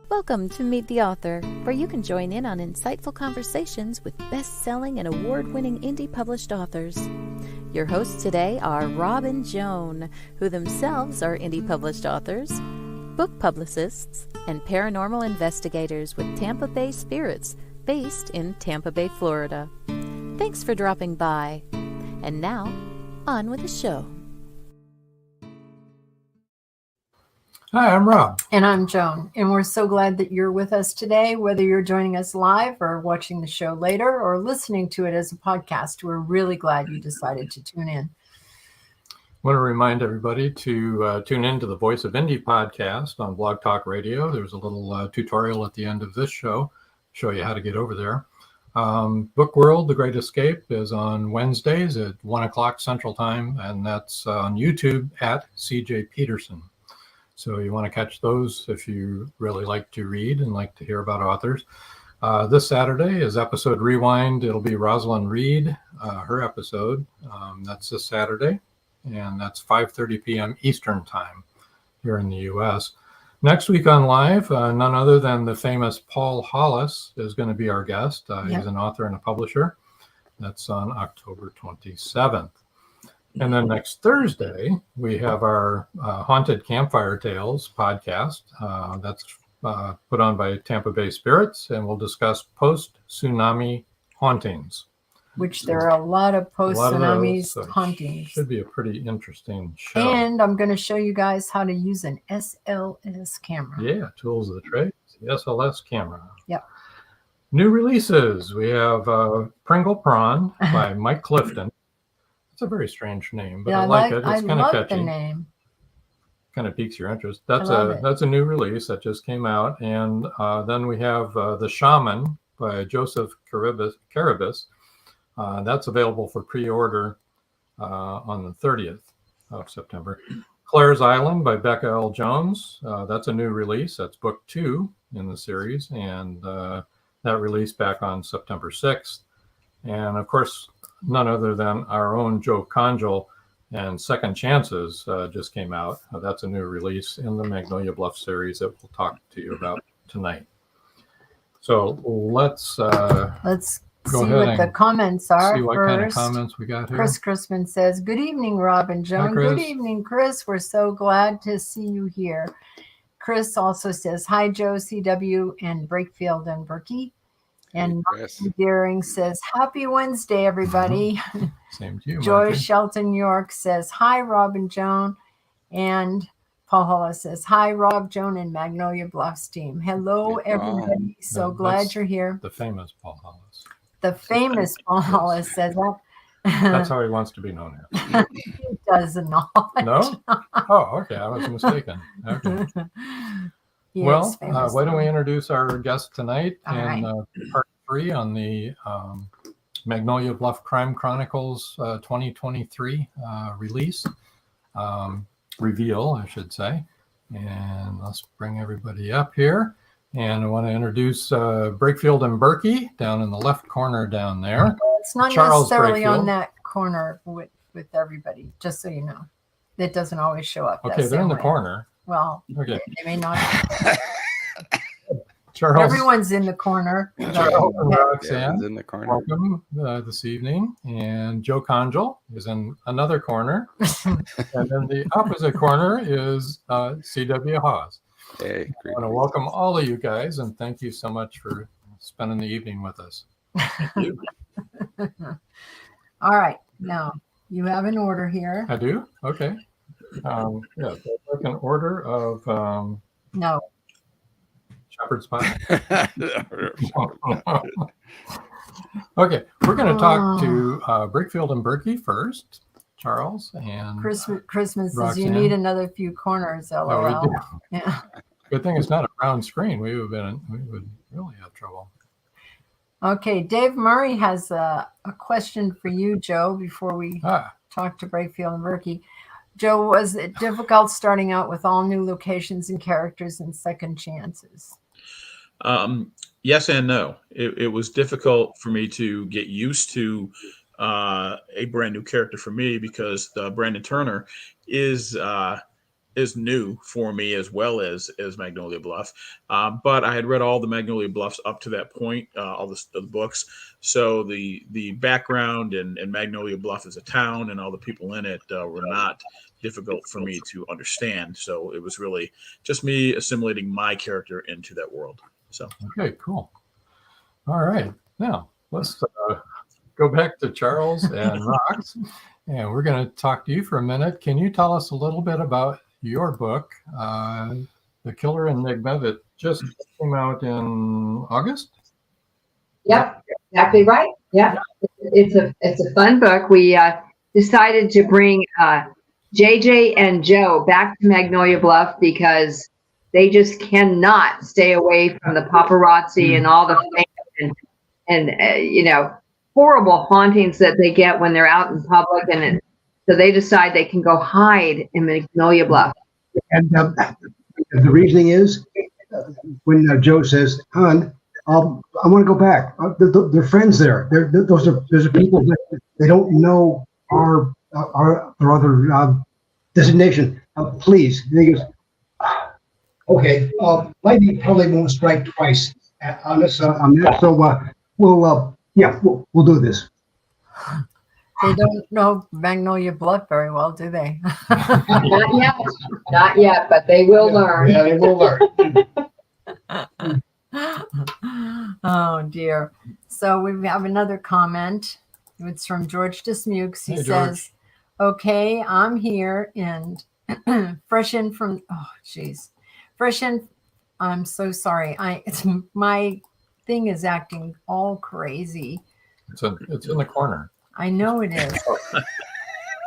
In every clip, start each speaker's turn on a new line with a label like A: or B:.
A: Welcome to Meet the Author, where you can join in on insightful conversations with best-selling and award-winning indie published authors. Your hosts today are Rob and Joan, who themselves are indie published authors, book publicists, and paranormal investigators with Tampa Bay Spirits, based in Tampa Bay, Florida. Thanks for dropping by. And now, on with the show.
B: Hi, I'm Rob.
C: And I'm Joan. And we're so glad that you're with us today, whether you're joining us live or watching the show later or listening to it as a podcast. We're really glad you decided to tune in.
B: I want to remind everybody to tune in to the Voice of Indie podcast on Blog Talk Radio. There's a little tutorial at the end of this show, show you how to get over there. Book World, The Great Escape is on Wednesdays at 1 o'clock Central Time, and that's on YouTube at CJ Peterson. So you want to catch those if you really like to read and like to hear about authors. This Saturday is episode Rewind. It'll be Rosalind Reed, her episode. That's this Saturday, and that's 5:30 p.m. Eastern Time here in the U.S. Next week on live, none other than the famous Paul Hollis is going to be our guest. He's an author and a publisher. That's on October 27th. And then next Thursday, we have our Haunted Campfire Tales podcast. That's put on by Tampa Bay Spirits, and we'll discuss post-tsunami hauntings.
C: Which there are a lot of post-tsunami hauntings.
B: Should be a pretty interesting show.
C: And I'm going to show you guys how to use an SLS camera.
B: Yeah, tools of the trade, the SLS camera.
C: Yep.
B: New releases. We have Pringle Prawn by Mike Clifton. It's a very strange name, but I like it. It's kind of catchy.
C: The name.
B: Kind of piques your interest. That's a new release that just came out, and then we have The Shaman by Joseph Carabas. That's available for pre-order on the 30th of September. Claire's Island by Becca L. Jones. That's a new release. That's book 2 in the series, and that released back on September 6th. And of course, none other than our own Joe CONGEL and Second Chances just came out. That's a new release in the Magnolia Bluff series that we'll talk to you about tonight. So let's
C: see what the comments are.
B: See what kind of comments we got here.
C: Chris Chrisman says, "Good evening, Rob and Joan." Good evening, Chris. We're so glad to see you here. Chris also says, "Hi, Joe, CW, and Breakfield and Burkey." And Deering says, "Happy Wednesday, everybody."
B: Same to you.
C: Joy
B: Martin.
C: Shelton York says, "Hi, Rob and Joan." And Paul Hollis says, "Hi, Rob, Joan, and Magnolia Bluffs team." Hello, everybody. So glad you're here.
B: The famous Paul Hollis.
C: The famous Paul Hollis says that.
B: That's how he wants to be known here.
C: He does not.
B: No? Oh, okay. I was mistaken. Okay. Well, why don't we introduce our guest tonight in part 3 on the Magnolia Bluff Crime Chronicles 2023 release, reveal, I should say. And let's bring everybody up here. And I want to introduce Breakfield and Burkey down in the left corner down there.
C: It's not
B: Charles
C: necessarily
B: Breakfield.
C: on that corner with everybody, just so you know. It doesn't always show up.
B: Okay, they're in the corner.
C: Well,
B: okay.
C: They may not.
B: Charles,
C: everyone's in the corner.
B: Charles and Roxanne,
D: in the corner.
B: Welcome this evening. And Joe CONGEL is in another corner. And in the opposite corner is CW HAWES.
D: Hey,
B: I want to welcome all of you guys and thank you so much for spending the evening with us.
C: All right. Now, you have an order here.
B: I do? Okay. Yeah, like an order of
C: no
B: shepherd's pie. Okay, we're going to talk to Breakfield and Burkey first. Charles and
C: Christmas says
B: Roxanne.
C: You need another few corners. LOL.
B: Oh, we do.
C: Yeah.
B: Good thing it's not a round screen. We would really have trouble.
C: Okay, Dave Murray has a question for you, Joe, before we talk to Breakfield and Burkey. Joe, was it difficult starting out with all new locations and characters and second chances?
E: Yes and no. It was difficult for me to get used to a brand new character for me because Brandon Turner is is new for me as well as Magnolia Bluff. But I had read all the Magnolia Bluffs up to that point, all the books. So the background and Magnolia Bluff as a town and all the people in it were not difficult for me to understand. So it was really just me assimilating my character into that world. So
B: okay, cool. All right, now let's go back to Charles and Rox, and we're going to talk to you for a minute. Can you tell us a little bit about your book, The Killer Enigma, that just came out in August?
D: Yep, exactly right. Yeah, it's a fun book. We decided to bring JJ and Joe back to Magnolia Bluff because they just cannot stay away from the paparazzi and all the fame and horrible hauntings that they get when they're out in public, and so they decide they can go hide in Magnolia Bluff.
F: And the reasoning is when Joe says, "Hon, I want to go back." They're friends there. Those are people that they don't know our other designation. Please, and he goes, "Okay, lightning probably won't strike twice on us on that. So we'll do this."
C: They don't know Magnolia Bluff very well, do they?
D: Not yet, but they will learn.
F: Yeah, they will learn.
C: Oh dear. So we have another comment. It's from George Dismukes. He says, "Okay, I'm here and fresh in from I'm so sorry. It's my thing is acting all crazy."
B: It's in the corner.
C: I know it is.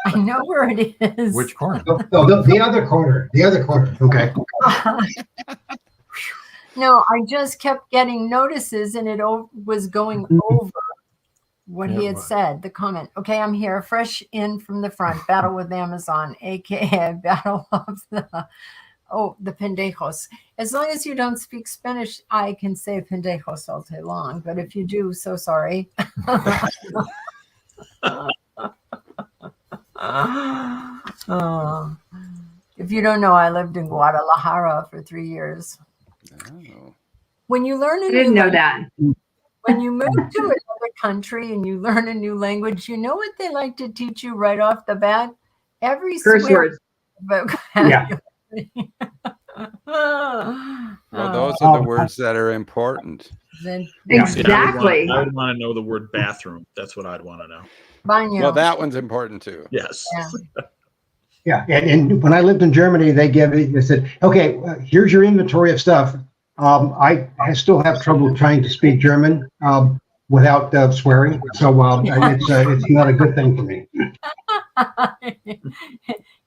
C: I know where it is.
B: Which corner?
F: No, the other corner. The other corner. Okay.
C: No, I just kept getting notices, and it was going over what he had said, the comment. "Okay, I'm here, fresh in from the front, battle with Amazon, aka battle of the pendejos." As long as you don't speak Spanish, I can say pendejos all day long, but if you do, so sorry. If you don't know, I lived in Guadalajara for 3 years.
G: Oh.
D: When you learn I didn't know that.
C: When you move to another country and you learn a new language, you know what they like to teach you right off the bat? Every
D: curse word.
C: Yeah.
G: Well, those are the words that are important.
D: Exactly.
E: I would want to know the word bathroom. That's what I'd want to know.
C: Baño.
G: Well, that one's important too.
E: Yes.
F: Yeah, and when I lived in Germany, they said, "Okay, here's your inventory of stuff." I still have trouble trying to speak German without swearing, so it's not a good thing for me.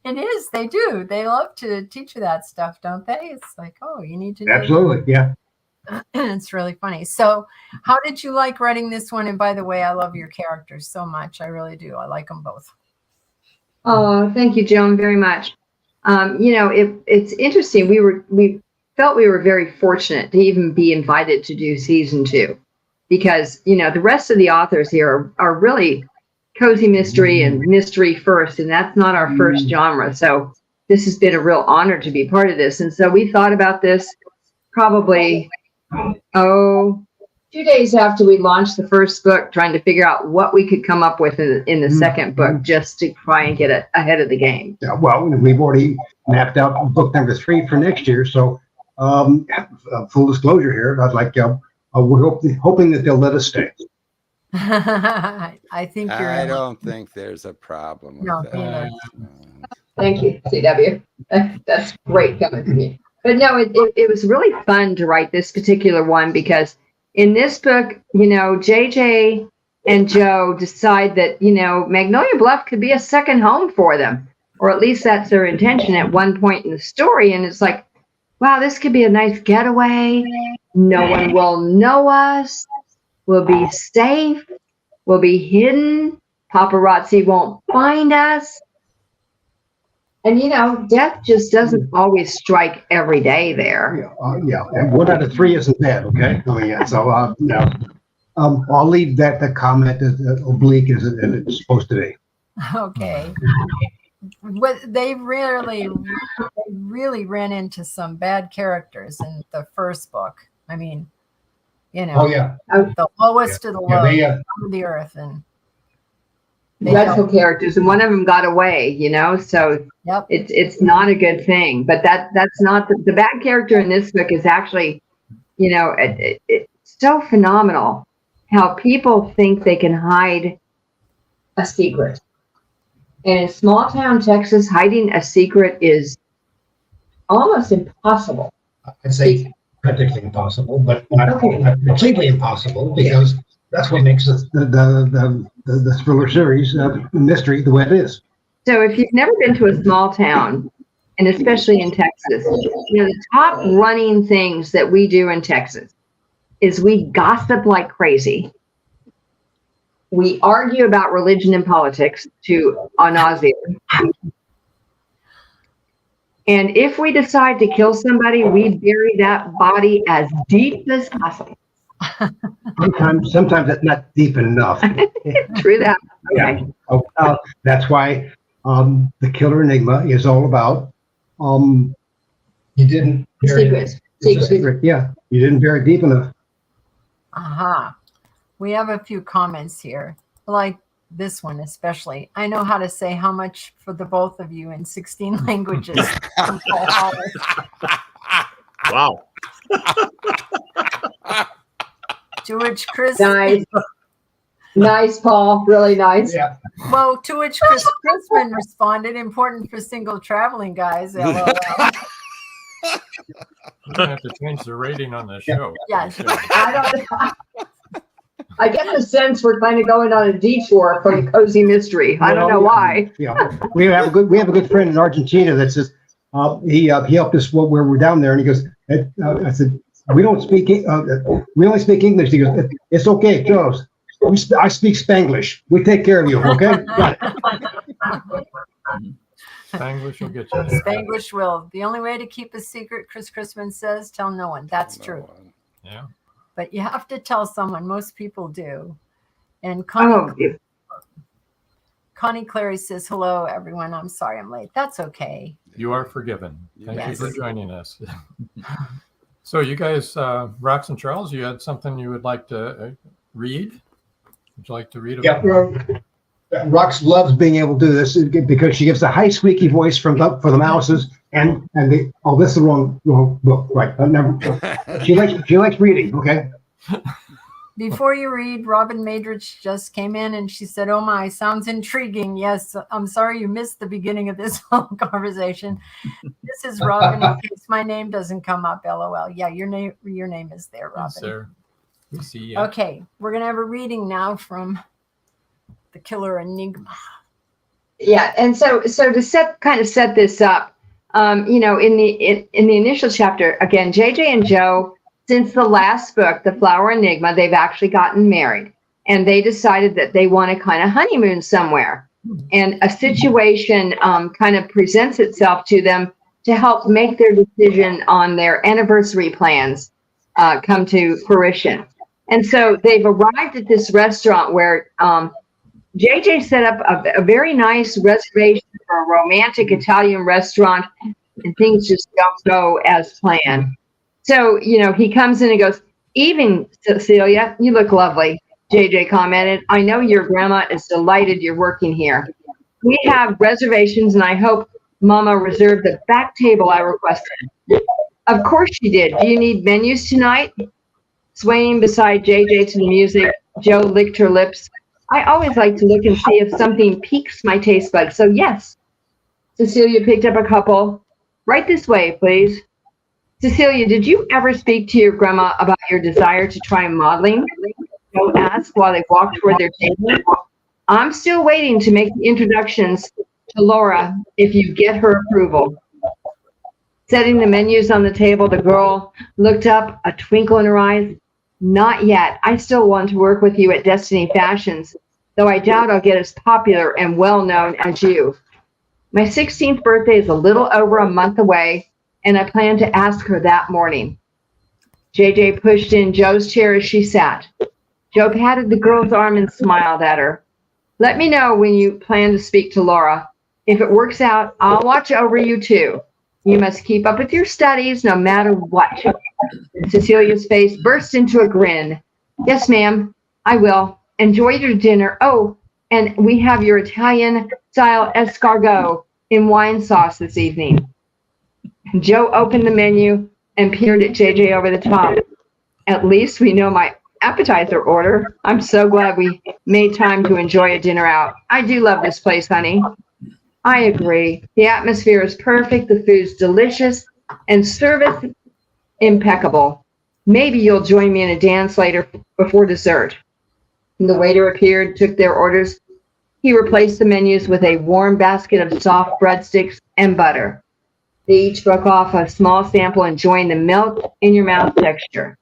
C: It is. They do. They love to teach you that stuff, don't they? It's like, oh, you need to know.
F: Absolutely, yeah.
C: It's really funny. So how did you like writing this one? And by the way, I love your characters so much. I really do. I like them both.
D: Oh, thank you, Joan, very much. It's interesting. We felt we were very fortunate to even be invited to do season 2, because, the rest of the authors here are really cozy mystery and mystery first, and that's not our first genre. So this has been a real honor to be part of this. And so we thought about this probably 2 days after we launched the first book, trying to figure out what we could come up with in the second book, just to try and get ahead of the game.
F: Yeah, well, we've already mapped out book number 3 for next year. So full disclosure here, I'd like we're hoping that they'll let us stay.
C: I think you're.
G: I don't think there's a problem with that.
D: Thank you, CW. That's great coming from you. But no, it was really fun to write this particular one, because in this book, JJ and Joe decide that, Magnolia Bluff could be a second home for them, or at least that's their intention at one point in the story. And it's like, wow, this could be a nice getaway. No one will know us. We'll be safe. We'll be hidden. Paparazzi won't find us. And, death just doesn't always strike every day there.
F: Yeah. And 1 out of 3 isn't bad, okay? So, I'll leave that comment as oblique as it's supposed to be.
C: Okay. They really ran into some bad characters in the first book. I mean, you know,
F: Oh yeah,
C: the lowest of the low, of the earth, and
D: dreadful characters, and one of them got away. You know, so
C: yep.
D: It's not a good thing. But that's not the bad character in this book is actually, you know, it's so phenomenal how people think they can hide a secret. And in small town Texas, hiding a secret is almost impossible.
F: I'd say practically impossible, but not completely impossible, because that's what makes the thriller series mystery the way it is.
D: So if you've never been to a small town, and especially in Texas, you know, the top running things that we do in Texas is we gossip like crazy. We argue about religion and politics to ad nauseam. And if we decide to kill somebody, we bury that body as deep as possible.
F: Sometimes it's not deep enough.
D: True that. Okay.
F: Yeah. That's why the Killer Enigma is all about you didn't bury secret. Yeah, you didn't bury it deep enough.
C: We have a few comments here, like this one especially. I know how to say how much for the both of you in 16 languages.
E: Wow.
C: To which Chris...
D: Nice, Paul. Really nice.
F: Yeah.
C: Well, to which Chris Crispin responded, important for single traveling guys. LOL.
B: We're going to have to change the rating on the show.
C: Yes.
D: I get the sense we're kind of going on a detour from cozy mystery. I don't know why.
F: Yeah, we have a good friend in Argentina that says he helped us where we're down there, and he goes, I said, we only speak English. He goes, it's okay, Charles. I speak Spanglish. We take care of you, okay? Got it.
B: Spanglish will get you.
C: Spanglish will. The only way to keep a secret, Chris Crispin says, tell no one. That's true.
B: Yeah.
C: But you have to tell someone. Most people do. And Connie Clary says, hello, everyone. I'm sorry I'm late. That's okay.
B: You are forgiven. Thank
C: Yes.
B: you for joining us. So you guys, Rox and Charles, you had something you would like to read? Would you like to read about
F: Rox loves being able to do this because she gives a high squeaky voice for the mouses and this is the wrong book, right? She likes reading. Okay.
C: Before you read, Robin Madrich just came in and she said, oh my, sounds intriguing. Yes, I'm sorry you missed the beginning of this whole conversation. This is Robin in case my name doesn't come up. LOL. Yeah, your name is there, Robin.
B: Yes, sir. We see you.
C: Okay, we're gonna have a reading now from The Killer Enigma.
D: Yeah, and so to set this up, you know, in the initial chapter, again, JJ and Joe, since the last book, The Flower Enigma, they've actually gotten married, and they decided that they want to kind of honeymoon somewhere, and a situation kind of presents itself to them to help make their decision on their anniversary plans come to fruition. And so they've arrived at this restaurant where JJ set up a very nice reservation for a romantic Italian restaurant, and things just don't go as planned. So, you know, he comes in and goes, evening, Cecilia, you look lovely, JJ commented. I know your grandma is delighted you're working here. We have reservations, and I hope Mama reserved the back table I requested. Of course she did. Do you need menus tonight? Swaying beside JJ to the music, Joe licked her lips. I always like to look and see if something piques my taste buds. So yes, Cecilia picked up a couple. Right this way, please. Cecilia, did you ever speak to your grandma about your desire to try modeling? Joe asked while they walked toward their table. I'm still waiting to make the introductions to Laura if you get her approval. Setting the menus on the table, the girl looked up, a twinkle in her eyes. Not yet. I still want to work with you at Destiny Fashions, though I doubt I'll get as popular and well-known as you. My 16th birthday is a little over a month away, and I plan to ask her that morning. JJ pushed in Joe's chair as she sat. Joe patted the girl's arm and smiled at her. Let me know when you plan to speak to Laura. If it works out, I'll watch over you too. You must keep up with your studies no matter what. Cecilia's face burst into a grin. Yes, ma'am, I will. Enjoy your dinner. Oh, and we have your Italian-style escargot in wine sauce this evening. Joe opened the menu and peered at JJ over the top. At least we know my appetizer order. I'm so glad we made time to enjoy a dinner out. I do love this place, honey. I agree. The atmosphere is perfect, the food's delicious, and service impeccable. Maybe you'll join me in a dance later before dessert. The waiter appeared, took their orders. He replaced the menus with a warm basket of soft breadsticks and butter. They each broke off a small sample, enjoying the melt-in-your-mouth texture.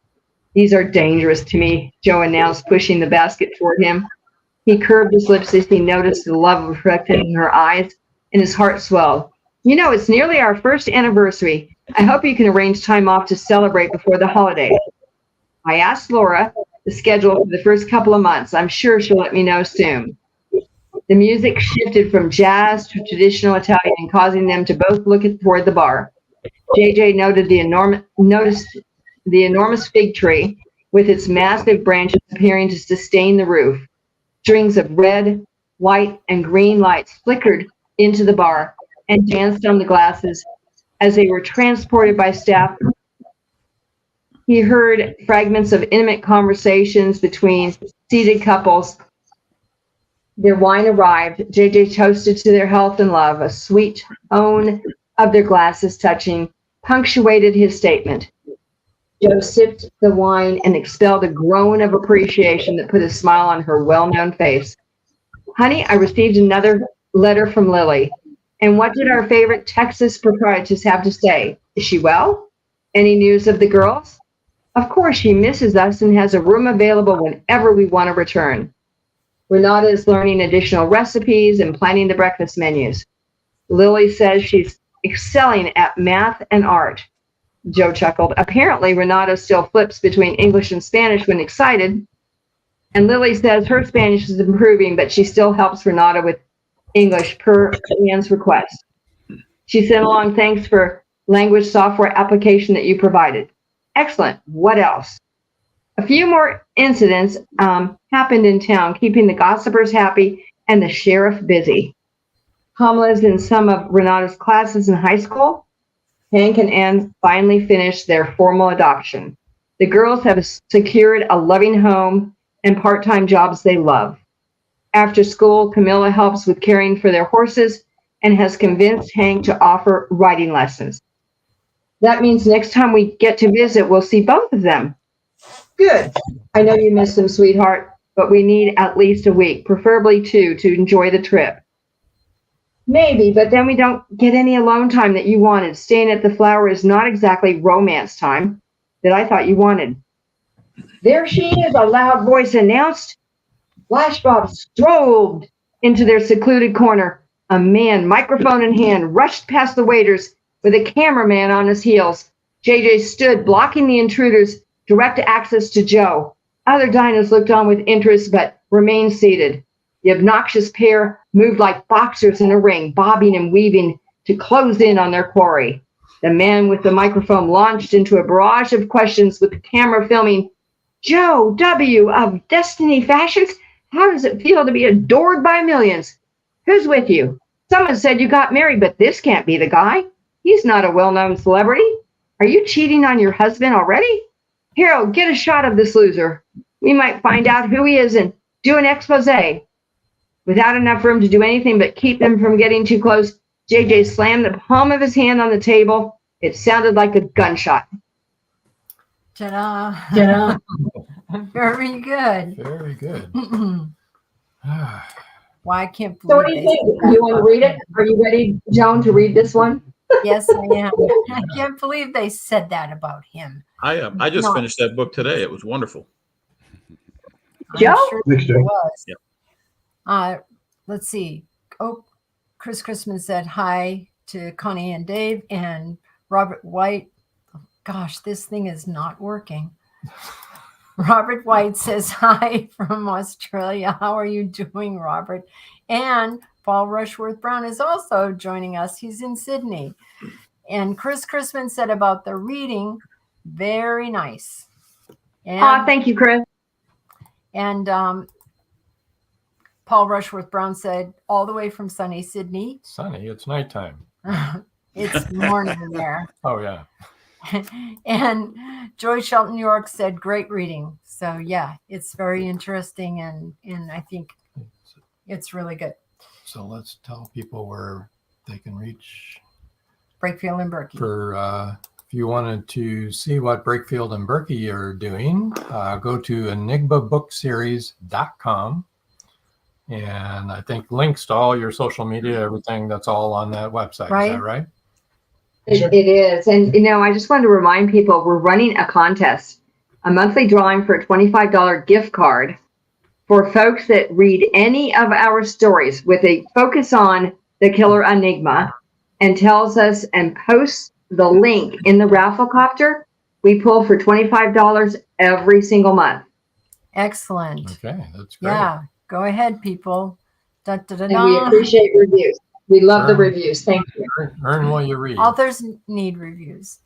D: These are dangerous to me, Joe announced, pushing the basket toward him. He curved his lips as he noticed the love reflected in her eyes, and his heart swelled. You know, it's nearly our first anniversary. I hope you can arrange time off to celebrate before the holiday. I asked Laura the schedule for the first couple of months. I'm sure she'll let me know soon. The music shifted from jazz to traditional Italian, causing them to both look toward the bar. JJ noticed the enormous fig tree with its massive branches appearing to sustain the roof. Strings of red, white, and green lights flickered into the bar and danced on the glasses as they were transported by staff. He heard fragments of intimate conversations between seated couples. Their wine arrived. JJ toasted to their health and love. A sweet tone of their glasses touching punctuated his statement. Joe sipped the wine and expelled a groan of appreciation that put a smile on her well-known face. Honey, I received another letter from Lily. And what did our favorite Texas proprietress have to say? Is she well? Any news of the girls? Of course, she misses us and has a room available whenever we want to return. Renata is learning additional recipes and planning the breakfast menus. Lily says she's excelling at math and art. Joe chuckled. Apparently, Renata still flips between English and Spanish when excited. And Lily says her Spanish is improving, but she still helps Renata with English per Anne's request. She sent along thanks for language software application that you provided. Excellent. What else? A few more incidents happened in town, keeping the gossipers happy and the sheriff busy. Kamala is in some of Renata's classes in high school. Hank and Anne finally finished their formal adoption. The girls have secured a loving home and part-time jobs they love. After school, Camilla helps with caring for their horses and has convinced Hank to offer riding lessons. That means next time we get to visit, we'll see both of them. Good. I know you miss them, sweetheart, but we need at least a week, preferably 2, to enjoy the trip. Maybe, but then we don't get any alone time that you wanted. Staying at the Flower is not exactly romance time that I thought you wanted. There she is, a loud voice announced. Flashbob strolled into their secluded corner. A man, microphone in hand, rushed past the waiters with a cameraman on his heels. JJ stood, blocking the intruders' direct access to Joe. Other diners looked on with interest, but remained seated. The obnoxious pair moved like boxers in a ring, bobbing and weaving to close in on their quarry. The man with the microphone launched into a barrage of questions with the camera filming. Joe W. of Destiny Fashions, how does it feel to be adored by millions? Who's with you? Someone said you got married, but this can't be the guy. He's not a well-known celebrity. Are you cheating on your husband already? Harold, get a shot of this loser. We might find out who he is and do an expose. Without enough room to do anything but keep them from getting too close, JJ slammed the palm of his hand on the table. It sounded like a gunshot.
C: Ta-da.
D: Ta-da.
C: Very good.
B: Very good.
C: Why I can't believe
D: So what do you think? Do you want to read it? Are you ready, Joan, to read this one?
C: Yes, I am. I can't believe they said that about him.
E: I just finished that book today. It was wonderful.
D: Joe?
C: Sure
F: Next day.
C: it was.
E: Yep.
C: Let's see. Oh, Chris Christman said hi to Connie and Dave, and Robert White. Gosh, this thing is not working. Robert White says hi from Australia. How are you doing, Robert? And Paul Rushworth Brown is also joining us. He's in Sydney. And Chris Chrisman said about the reading, very nice. And,
D: thank you, Chris.
C: And Paul Rushworth Brown said, all the way from sunny Sydney.
B: Sunny, it's nighttime.
C: It's morning there.
B: Oh, yeah.
C: And Joy Shelton York said, great reading. So, yeah, it's very interesting, and I think it's really good.
B: So let's tell people where they can reach
C: Brakefield and Berkey.
B: For if you wanted to see what Brakefield and Berkey are doing, go to enigmabookseries.com. And I think links to all your social media, everything, that's all on that website.
C: Right.
B: Is that right?
D: It is. And, I just wanted to remind people, we're running a contest, a monthly drawing for a $25 gift card for folks that read any of our stories with a focus on the killer enigma and tells us and posts the link in the Rafflecopter. We pull for $25 every single month.
C: Excellent.
B: Okay, that's great.
C: Yeah, go ahead, people. Da, da, da,
D: And we appreciate reviews. We love the reviews. Thank you.
B: Earn while you read.
C: Authors need reviews.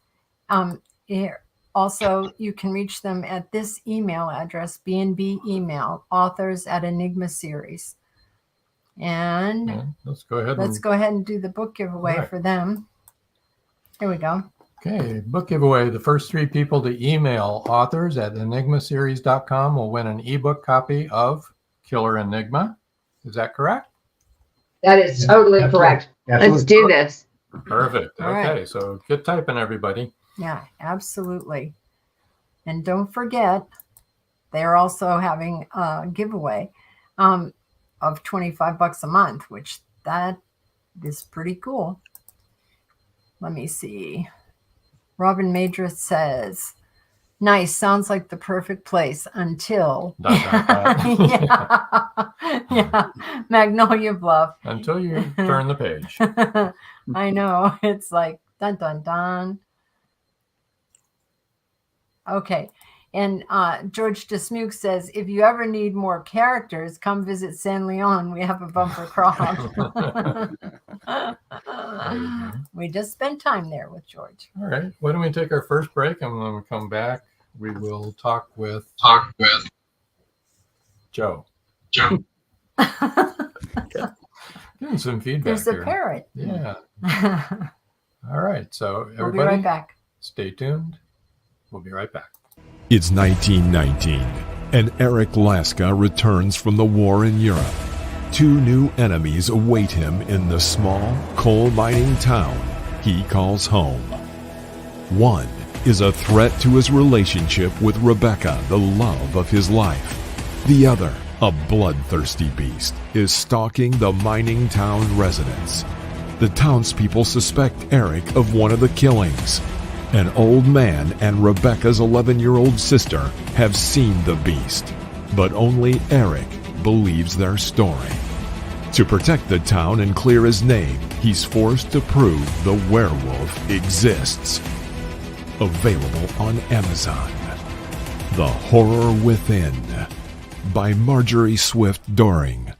C: Here. Also, you can reach them at this email address, B&B email, authors@Enigma Series. And
B: Yeah, let's go ahead.
C: let's go ahead and do the book giveaway for them. Here we go.
B: Okay, book giveaway. The first 3 people to email authors@enigmaseries.com will win an ebook copy of Killer Enigma. Is that correct?
D: That is totally correct. Let's do this.
B: Perfect.
C: All
B: Okay,
C: right.
B: so good typing, everybody.
C: Yeah, absolutely. And don't forget, they're also having a giveaway of $25 a month, which that is pretty cool. Let me see. Robin Madras says, nice, sounds like the perfect place until yeah, Magnolia Bluff.
B: Until you turn the page.
C: I know. It's like dun dun dun. Okay. And George Dismuke says, if you ever need more characters, come visit San Leon. We have a bumper crop. We just spent time there with George.
B: All right. Why don't we take our first break, and when we come back, we will talk with Joe. Getting some feedback.
C: There's a
B: here.
C: parrot.
B: Yeah. All right. So everybody,
C: We'll be right back.
B: Stay tuned. We'll be right back.
H: It's 1919, and Eric Laska returns from the war in Europe. 2 new enemies await him in the small coal mining town he calls home. One is a threat to his relationship with Rebecca, the love of his life. The other, a bloodthirsty beast, is stalking the mining town residents. The townspeople suspect Eric of one of the killings. An old man and Rebecca's 11-year-old sister have seen the beast, but only Eric believes their story. To protect the town and clear his name, he's forced to prove the werewolf exists. Available on Amazon. The Horror Within by Marjorie Swift Doring.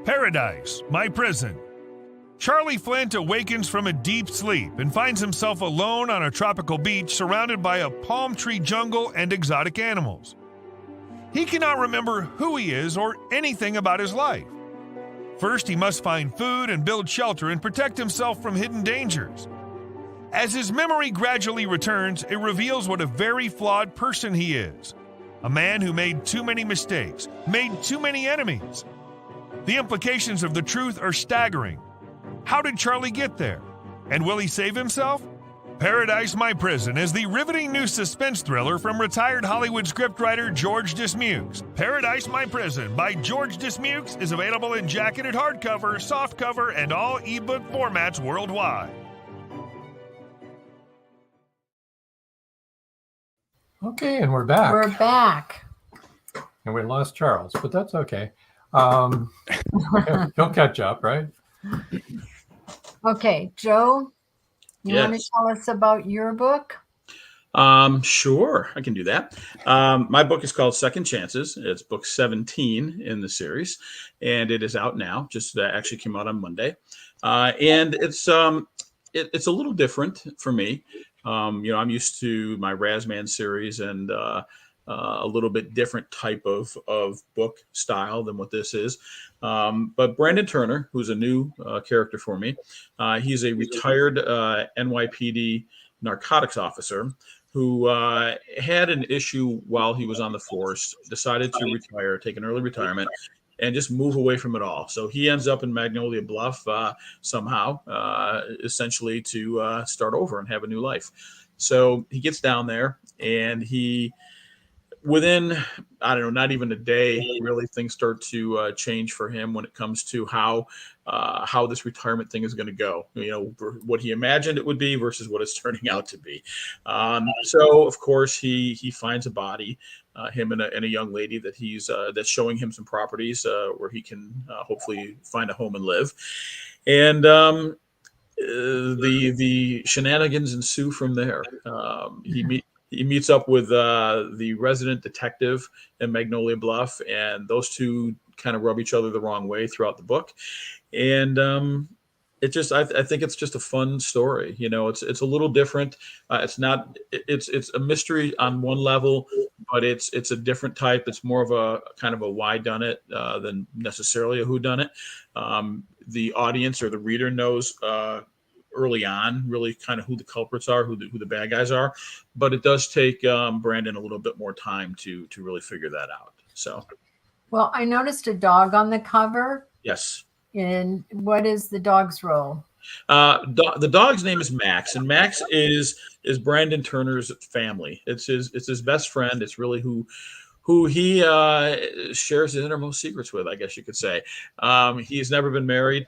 I: Paradise, my prison. Charlie Flint awakens from a deep sleep and finds himself alone on a tropical beach surrounded by a palm tree jungle and exotic animals. He cannot remember who he is or anything about his life. First, he must find food and build shelter and protect himself from hidden dangers. As his memory gradually returns, it reveals what a very flawed person he is. A man who made too many mistakes, made too many enemies. The implications of the truth are staggering. How did Charlie get there? And will he save himself? Paradise, My Prison is the riveting new suspense thriller from retired Hollywood scriptwriter George Dismukes. Paradise, My Prison by George Dismukes is available in jacketed hardcover, softcover, and all ebook formats worldwide.
B: Okay, and we're back.
C: We're back.
B: And we lost Charles, but that's okay. He'll catch up, right?
C: Okay, Joe, you want to
E: Yes.
C: tell us about your book?
E: Sure, I can do that. My book is called Second Chances. It's book 17 in the series, and it is out now. Just actually came out on Monday, and it's a little different for me. I'm used to my Razzman series and a little bit different type of book style than what this is. But Brandon Turner, who's a new character for me, he's a retired NYPD narcotics officer who had an issue while he was on the force, decided to retire, take an early retirement, and just move away from it all. So he ends up in Magnolia Bluff somehow, essentially to start over and have a new life. So he gets down there, and within, I don't know, not even a day, really things start to change for him when it comes to how this retirement thing is going to go. What he imagined it would be versus what it's turning out to be. So of course he finds a body, him and a young lady that that's showing him some properties where he can hopefully find a home and live. And the shenanigans ensue from there. He meets up with the resident detective in Magnolia Bluff, and those two kind of rub each other the wrong way throughout the book. And I think it's just a fun story. It's a little different. It's a mystery on one level, but it's a different type. It's more of a kind of a why done it than necessarily a who done it. The audience or the reader knows early on really kind of who the culprits are, who the bad guys are, but it does take Brandon a little bit more time to really figure that out. So,
C: well, I noticed a dog on the cover.
E: Yes.
C: And what is the dog's role?
E: The dog's name is Max, and Max is Brandon Turner's family. It's his best friend. It's really who he shares his innermost secrets with, I guess you could say. He's never been married.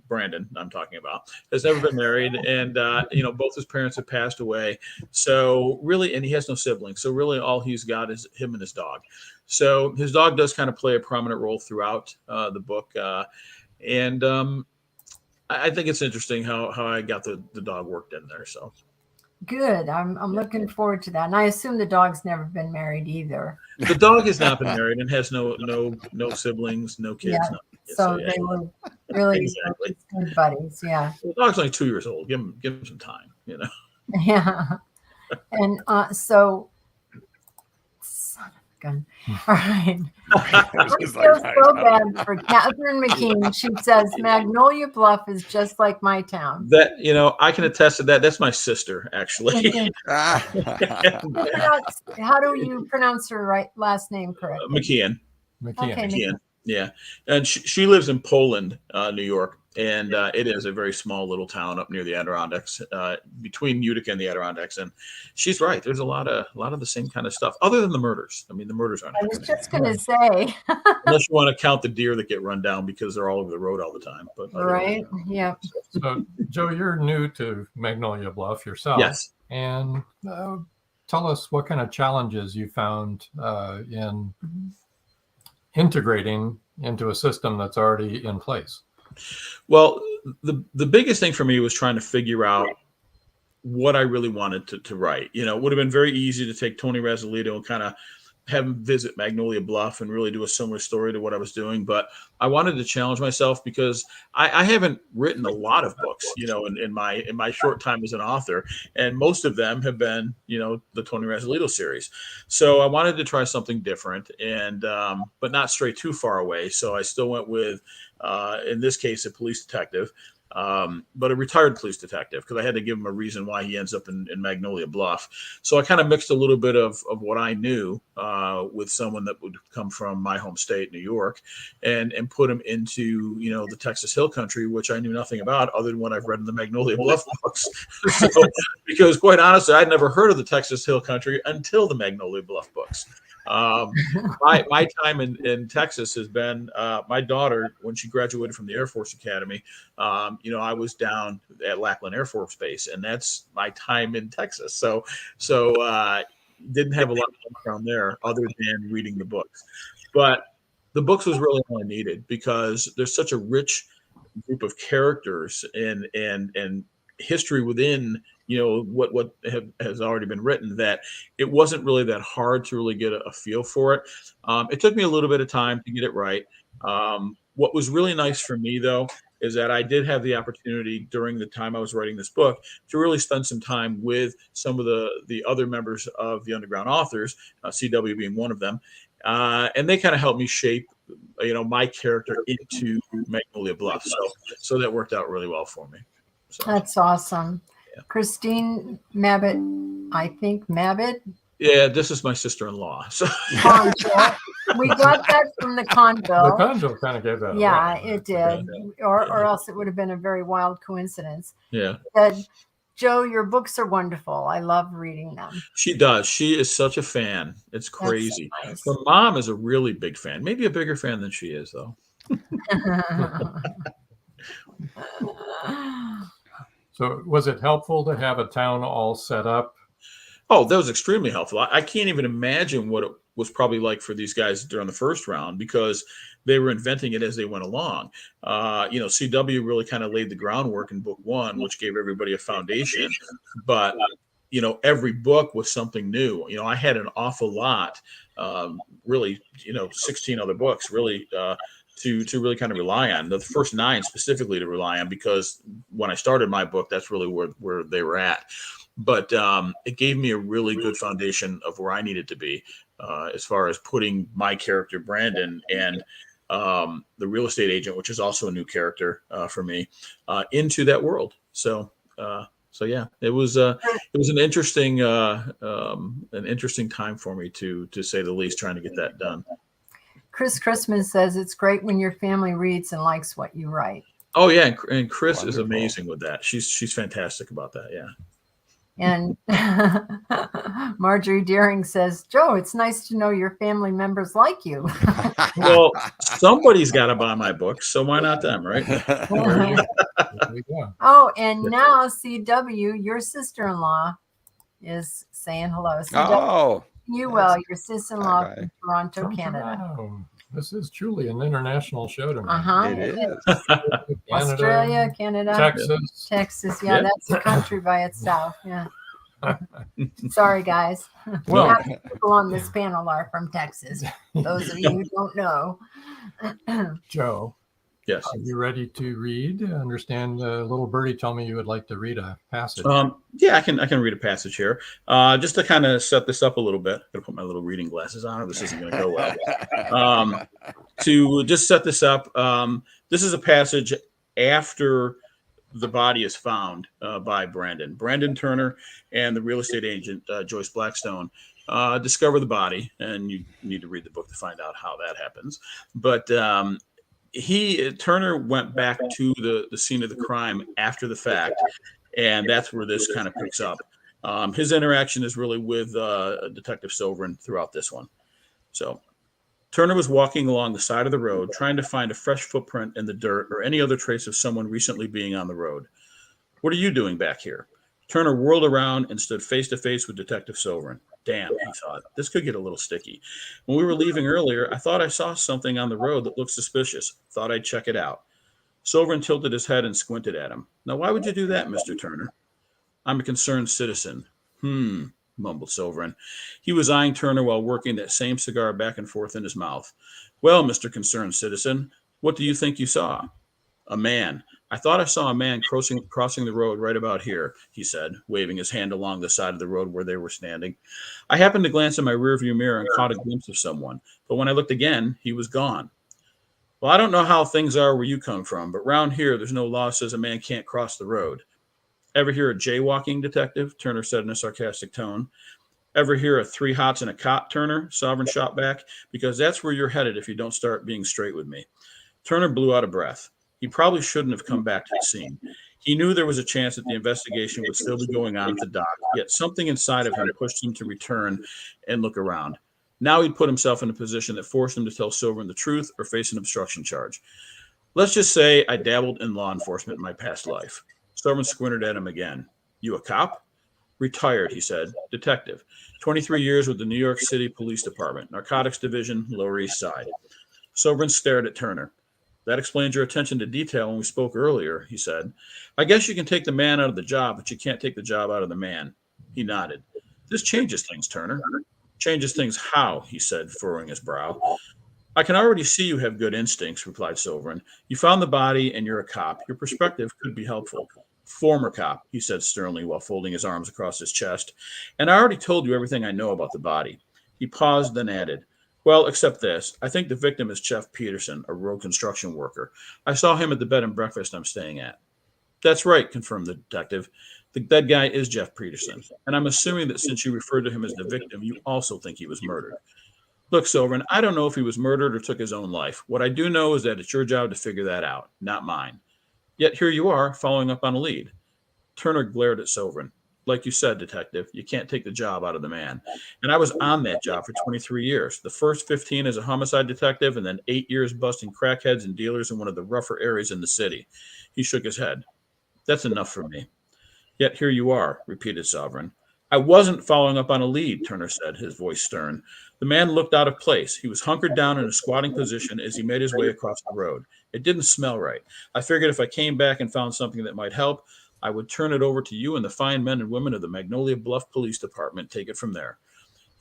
E: Brandon, I'm talking about, has never been married. And, both his parents have passed away. So really, and he has no siblings. So really all he's got is him and his dog. So his dog does kind of play a prominent role throughout the book. I think it's interesting how I got the dog worked in there. So.
C: Good. I'm looking forward to that. And I assume the dog's never been married either.
E: The dog has not been married and has no siblings, no kids.
C: Yeah. So they were really
E: exactly.
C: good buddies. Yeah.
E: The dog's only 2 years old. Give him some time,
C: Yeah. And so, son of a gun. All right. I feel so bad for Catherine McKean. She says Magnolia Bluff is just like my town.
E: That I can attest to that. That's my sister, actually.
C: How do you pronounce her last name correctly?
E: McKean.
C: Okay,
E: McKean. Yeah, and she lives in Poland, New York, and it is a very small little town up near the Adirondacks, between Utica and the Adirondacks. And she's right. There's a lot of the same kind of stuff, other than the murders. I mean, the murders aren't.
C: I was just going to say,
E: unless you want to count the deer that get run down because they're all over the road all the time. But
C: right, yeah.
B: So, Joe, you're new to Magnolia Bluff yourself.
E: Yes,
B: and tell us what kind of challenges you found in integrating into a system that's already in place.
E: Well, the biggest thing for me was trying to figure out what I really wanted to write. It would have been very easy to take Tony Razzolito and kind of have him visit Magnolia Bluff and really do a similar story to what I was doing. But I wanted to challenge myself because I haven't written a lot of books, in my short time as an author. And most of them have been, the Tony Razzolito series. So I wanted to try something different and, but not stray too far away. So I still went with, in this case, a police detective. But a retired police detective, because I had to give him a reason why he ends up in Magnolia Bluff. So I kind of mixed a little bit of what I knew with someone that would come from my home state, New York, and put him into, the Texas Hill Country, which I knew nothing about other than what I've read in the Magnolia Bluff books. So, because quite honestly, I'd never heard of the Texas Hill Country until the Magnolia Bluff books. My time in Texas has been my daughter, when she graduated from the Air Force Academy, I was down at Lackland Air Force Base, and that's my time in Texas. So didn't have a lot of background there other than reading the books. But the books was really all I needed because there's such a rich group of characters and history within what has already been written, that it wasn't really that hard to really get a feel for it. It took me a little bit of time to get it right. What was really nice for me, though, is that I did have the opportunity during the time I was writing this book to really spend some time with some of the other members of the Underground Authors, CW being one of them, and they kind of helped me shape, my character into Magnolia Bluff. So that worked out really well for me. So.
C: That's awesome. Yeah. Christine Mabbitt, I think Mabbitt.
E: Yeah, this is my sister-in-law. So.
C: We got that from the CONGEL.
B: The CONGEL kind of gave that
C: Yeah,
B: away.
C: it did. Yeah. Or else it would have been a very wild coincidence.
E: Yeah.
C: Joe, your books are wonderful. I love reading them.
E: She does. She is such a fan. It's crazy. Nice. Her mom is a really big fan. Maybe a bigger fan than she is, though.
B: So was it helpful to have a town all set up?
E: Oh, that was extremely helpful. I can't even imagine what it was probably like for these guys during the first round, because they were inventing it as they went along. CW really kind of laid the groundwork in book one, which gave everybody a foundation. But, every book was something new. I had an awful lot, really, 16 other books really to really kind of rely on. The first 9 specifically to rely on, because when I started my book, that's really where they were at. But it gave me a really good foundation of where I needed to be as far as putting my character, Brandon, and the real estate agent, which is also a new character for me, into that world. So yeah, it was an interesting time for me to say the least, trying to get that done.
C: Chris Christmas says it's great when your family reads and likes what you write.
E: Oh yeah, and Chris is amazing with that. She's fantastic about that. Yeah.
C: And Marjorie Deering says, Joe, it's nice to know your family members like you.
E: Well, somebody's got to buy my books, so why not them, right?
C: Oh, and now CW, your sister-in-law, is saying hello.
G: Oh,
C: you will. Your sister-in-law from Toronto, Canada.
B: This is truly an international show to me.
G: It is.
B: Canada,
C: Australia, Canada, Texas. Yeah, that's a country by itself. Yeah. Sorry, guys.
B: Well,
C: half the people on this panel are from Texas. Those of you who don't know.
B: Joe.
E: Yes.
B: Are you ready to read? Understand, little birdie told me you would like to read a passage.
E: Yeah, I can read a passage here. Just to kind of set this up a little bit. I'm gonna put my little reading glasses on, or this isn't gonna go well. To just set this up, this is a passage after the body is found by Brandon Turner, and the real estate agent Joyce Blackstone discover the body, and you need to read the book to find out how that happens. But Turner went back to the scene of the crime after the fact, and that's where this kind of picks up. His interaction is really with Detective Sovereign throughout this one. So Turner was walking along the side of the road, trying to find a fresh footprint in the dirt or any other trace of someone recently being on the road. What are you doing back here? Turner whirled around and stood face to face with Detective Sovereign. Damn, he thought, this could get a little sticky. When we were leaving earlier, I thought I saw something on the road that looked suspicious. Thought I'd check it out. Sovereign tilted his head and squinted at him. Now, why would you do that, Mr. Turner? I'm a concerned citizen. Mumbled Sovereign. He was eyeing Turner while working that same cigar back and forth in his mouth. Well, Mr. Concerned Citizen, what do you think you saw? A man. I thought I saw a man crossing the road right about here, he said, waving his hand along the side of the road where they were standing. I happened to glance in my rearview mirror and caught a glimpse of someone, but when I looked again, he was gone. Well, I don't know how things are where you come from, but round here, there's no law that says a man can't cross the road. Ever hear of jaywalking, Detective? Turner said in a sarcastic tone. Ever hear of 3 hots and a cot, Turner? Sovereign shot back. Because that's where you're headed if you don't start being straight with me. Turner blew out of breath. He probably shouldn't have come back to the scene. He knew there was a chance that the investigation would still be going on at the dock, yet something inside of him pushed him to return and look around. Now he'd put himself in a position that forced him to tell Sovereign the truth or face an obstruction charge. Let's just say I dabbled in law enforcement in my past life. Sovereign squinted at him again. You a cop? Retired, he said. Detective. 23 years with the New York City Police Department, Narcotics Division, Lower East Side. Sovereign stared at Turner. That explains your attention to detail when we spoke earlier, he said. I guess you can take the man out of the job, but you can't take the job out of the man. He nodded. This changes things, Turner. Changes things how, he said, furrowing his brow. I can already see you have good instincts, replied Silverin. You found the body and you're a cop. Your perspective could be helpful. Former cop, he said sternly while folding his arms across his chest. And I already told you everything I know about the body. He paused, then added, well, except this. I think the victim is Jeff Peterson, a road construction worker. I saw him at the bed and breakfast I'm staying at. That's right, confirmed the detective. The dead guy is Jeff Peterson. And I'm assuming that since you referred to him as the victim, you also think he was murdered. Look, Silverin, I don't know if he was murdered or took his own life. What I do know is that it's your job to figure that out, not mine. Yet here you are, following up on a lead. Turner glared at Silverin. Like you said, detective, you can't take the job out of the man. And I was on that job for 23 years. The first 15 as a homicide detective, and then 8 years busting crackheads and dealers in one of the rougher areas in the city. He shook his head. That's enough for me. Yet here you are, repeated Silverin. I wasn't following up on a lead, Turner said, his voice stern. The man looked out of place. He was hunkered down in a squatting position as he made his way across the road. It didn't smell right. I figured if I came back and found something that might help, I would turn it over to you and the fine men and women of the Magnolia Bluff Police Department. Take it from there.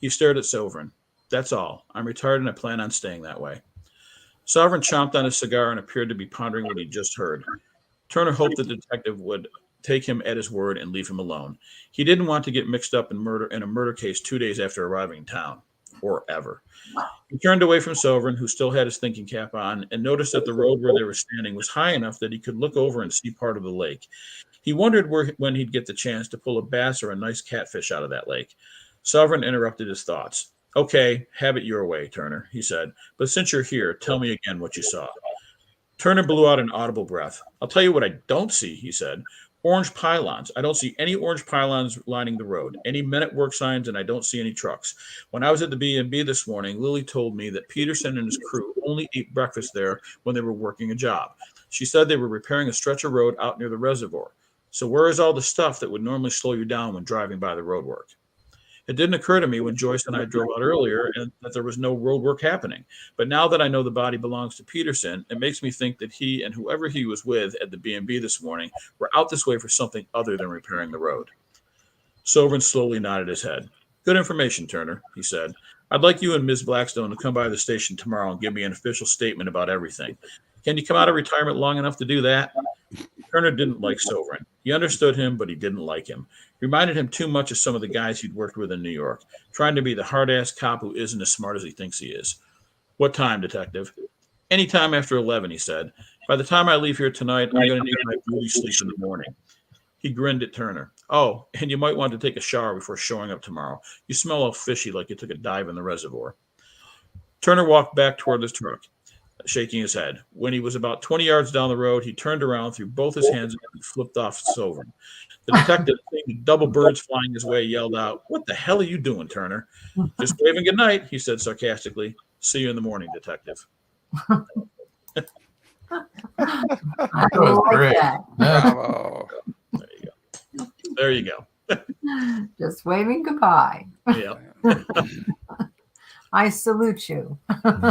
E: He stared at Silverin. That's all. I'm retired and I plan on staying that way. Silverin chomped on his cigar and appeared to be pondering what he'd just heard. Turner hoped the detective would take him at his word and leave him alone. He didn't want to get mixed up in a murder case 2 days after arriving in town, or ever. He turned away from Silverin, who still had his thinking cap on, and noticed that the road where they were standing was high enough that he could look over and see part of the lake. He wondered when he'd get the chance to pull a bass or a nice catfish out of that lake. Silverin interrupted his thoughts. Okay, have it your way, Turner, he said. But since you're here, tell me again what you saw. Turner blew out an audible breath. I'll tell you what I don't see, he said. Orange pylons. I don't see any orange pylons lining the road, any men at work signs, and I don't see any trucks. When I was at the B&B this morning, Lily told me that Peterson and his crew only ate breakfast there when they were working a job. She said they were repairing a stretch of road out near the reservoir. So where is all the stuff that would normally slow you down when driving by the roadwork? It didn't occur to me when Joyce and I drove out earlier and that there was no road work happening. But now that I know the body belongs to Peterson, it makes me think that he and whoever he was with at the B&B this morning were out this way for something other than repairing the road. Silverin slowly nodded his head. Good information, Turner, he said. I'd like you and Ms. Blackstone to come by the station tomorrow and give me an official statement about everything. Can you come out of retirement long enough to do that? Turner didn't like Silverin. He understood him, but he didn't like him. He reminded him too much of some of the guys he'd worked with in New York, trying to be the hard-ass cop who isn't as smart as he thinks he is. What time, detective? Any time after 11, he said. By the time I leave here tonight, I'm going to need my beauty sleep in the morning. He grinned at Turner. Oh, and you might want to take a shower before showing up tomorrow. You smell all fishy like you took a dive in the reservoir. Turner walked back toward his truck, shaking his head. When he was about 20 yards down the road, he turned around, threw both his hands and flipped off Silverin. The detective, seeing the double birds flying his way, yelled out, "What the hell are you doing, Turner?" "Just waving good night," he said sarcastically. "See you in the morning, detective."
C: That was great.
G: Bravo.
E: There you go.
C: Just waving goodbye.
E: Yeah.
C: I salute you.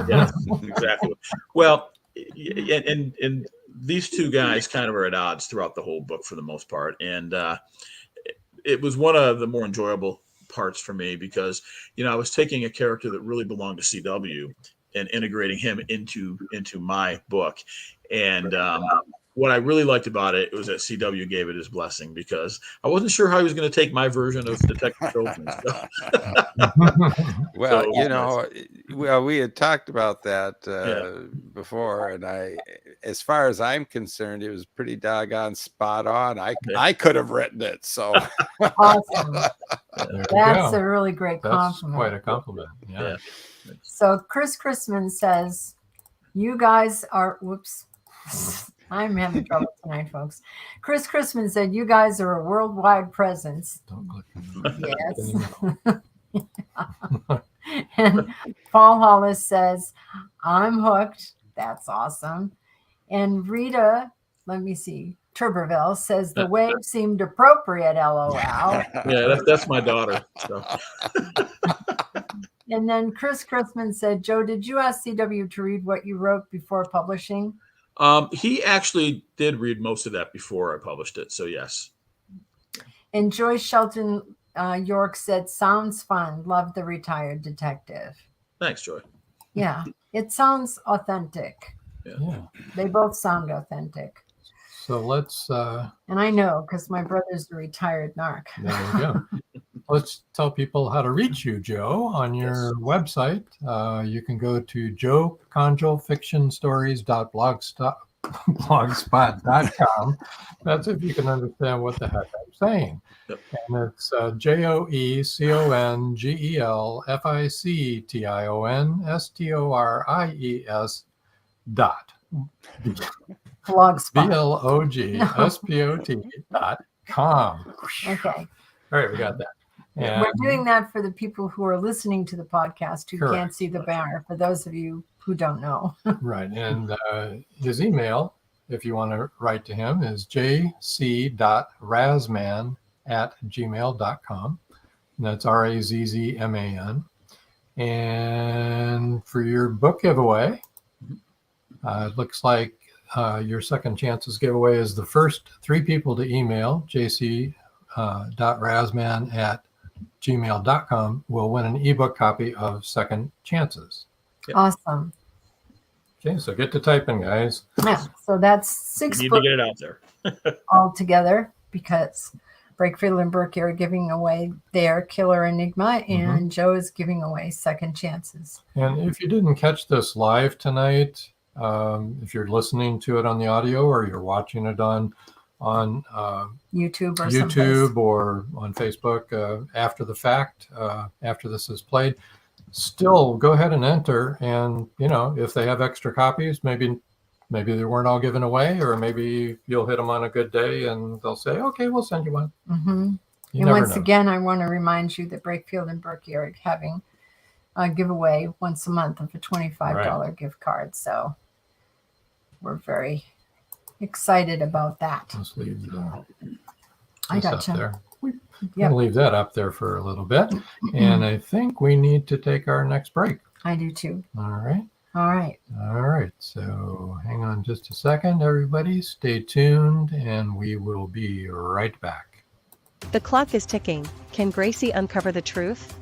E: Yes, exactly. Well, and these two guys kind of are at odds throughout the whole book for the most part. And it was one of the more enjoyable parts for me because, I was taking a character that really belonged to CW and integrating him into my book. And what I really liked about it was that CW gave it his blessing because I wasn't sure how he was going to take my version of Detective Children.
G: Well, we had talked about that before, and as far as I'm concerned, it was pretty doggone spot on. I could have written it, so
C: awesome. That's a really great compliment.
B: That's quite a compliment. Yeah.
C: So Chris Chrisman says, "You guys are." Whoops. I'm having trouble tonight, folks. Chris Chrisman said, "You guys are a worldwide presence."
B: Don't click.
C: Yes. And Paul Hollis says, "I'm hooked." That's awesome. And Rita, let me see, Turberville says, "The wave seemed appropriate, LOL."
E: Yeah, that's my daughter. So.
C: And then Chris Chrisman said, "Joe, did you ask CW to read what you wrote before publishing?"
E: He actually did read most of that before I published it. So yes.
C: And Joyce Shelton York said, sounds fun. Love the retired detective.
E: Thanks, Joy.
C: Yeah, it sounds authentic.
B: Yeah.
C: They both sound authentic.
B: So let's.
C: And I know because my brother's a retired narc.
B: There we go. Let's tell people how to reach you, Joe, on your website. You can go to joecongelfictionstories.blogspot.com. That's if you can understand what the heck I'm saying.
E: Yep.
B: And it's JoeCongelfictionstories blogspot.com.
C: Okay.
B: All right, we got that. And
C: we're doing that for the people who are listening to the podcast who
B: Correct.
C: can't see the banner, for those of you who don't know.
B: Right. And his email, if you want to write to him, is jc.razzman@gmail.com. And that's RAZZMAN. And for your book giveaway, it looks like your second chances giveaway is the first 3 people to email jc.razzman@gmail.com will win an ebook copy of Second Chances.
E: Yep.
C: Awesome.
B: Okay, so get to typing, guys.
C: Yeah, so that's 6
E: You need
C: books
E: to get it out there.
C: all together because Brakefield and Burkey are giving away their Killer Enigma and Joe is giving away Second Chances.
B: And if you didn't catch this live tonight, if you're listening to it on the audio or you're watching it on
C: YouTube or
B: YouTube or on Facebook after the fact, after this is played, still go ahead and enter. And, if they have extra copies, maybe they weren't all given away, or maybe you'll hit them on a good day and they'll say, okay, we'll send you one.
C: And once again, I want to remind you that Brakefield and Burkey are having a giveaway once a month of a $25 gift card. So we're very excited about that.
B: Let's leave
C: I
B: this
C: gotcha.
B: up there. We'll leave that up there for a little bit. And I think we need to take our next break.
C: I do too.
B: All right.
C: All right.
B: All right. So hang on just a second, everybody. Stay tuned, and we will be right back.
J: The clock is ticking. Can Gracie uncover the truth?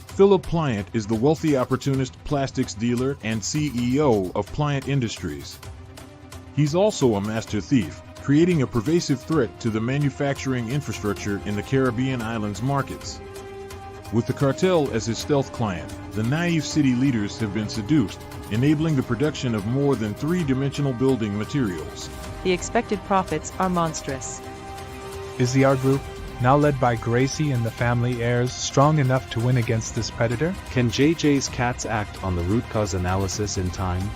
K: Philip Pliant is the wealthy opportunist plastics dealer and CEO of Pliant Industries. He's also a master thief, creating a pervasive threat to the manufacturing infrastructure in the Caribbean islands markets. With the cartel as his stealth client, the naive city leaders have been seduced, enabling the production of more than 3-dimensional building materials.
J: The expected profits are monstrous.
L: Is the art group, now led by Gracie and the family heirs, strong enough to win against this predator?
M: Can JJ's cats act on the root cause analysis in time?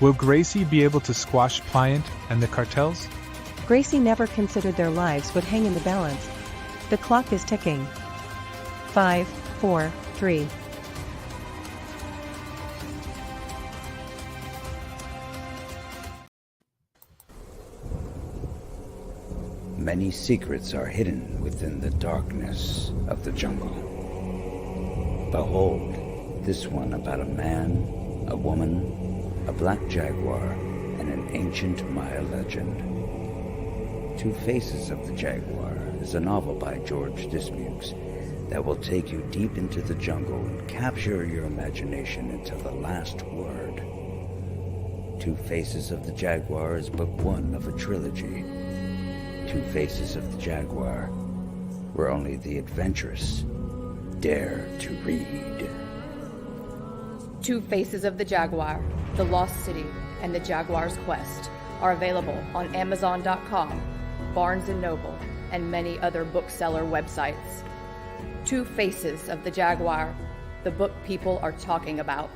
L: Will Gracie be able to squash Pliant and the cartels?
J: Gracie never considered their lives would hang in the balance. The clock is ticking. 5, 4, 3.
N: Many secrets are hidden within the darkness of the jungle. Behold, this one about a man, a woman, a black jaguar, and an ancient Maya legend. Two Faces of the Jaguar is a novel by George Dismukes that will take you deep into the jungle and capture your imagination until the last word. Two Faces of the Jaguar is book 1 of a trilogy. Two Faces of the Jaguar, where only the adventurous dare to read.
O: Two Faces of the Jaguar, The Lost City, and The Jaguar's Quest are available on Amazon.com, Barnes & Noble, and many other bookseller websites. Two Faces of the Jaguar, the book people are talking about.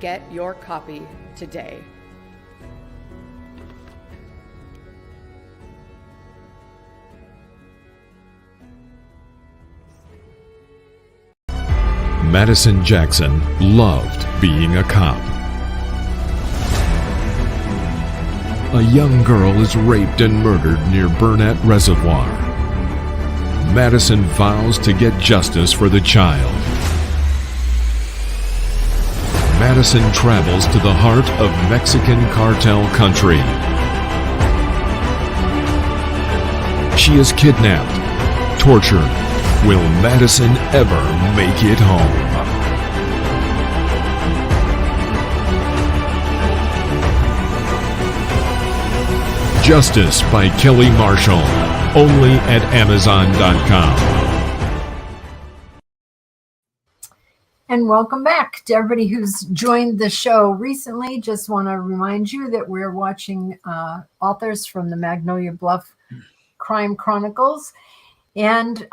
O: Get your copy today.
H: Madison Jackson loved being a cop. A young girl is raped and murdered near Burnett Reservoir. Madison vows to get justice for the child. Madison travels to the heart of Mexican cartel country. She is kidnapped, tortured. Will Madison ever make it home? Justice by Kelly Marshall, only at Amazon.com.
C: And welcome back to everybody who's joined the show recently. Just want to remind you that we're watching authors from the Magnolia Bluff Crime Chronicles. And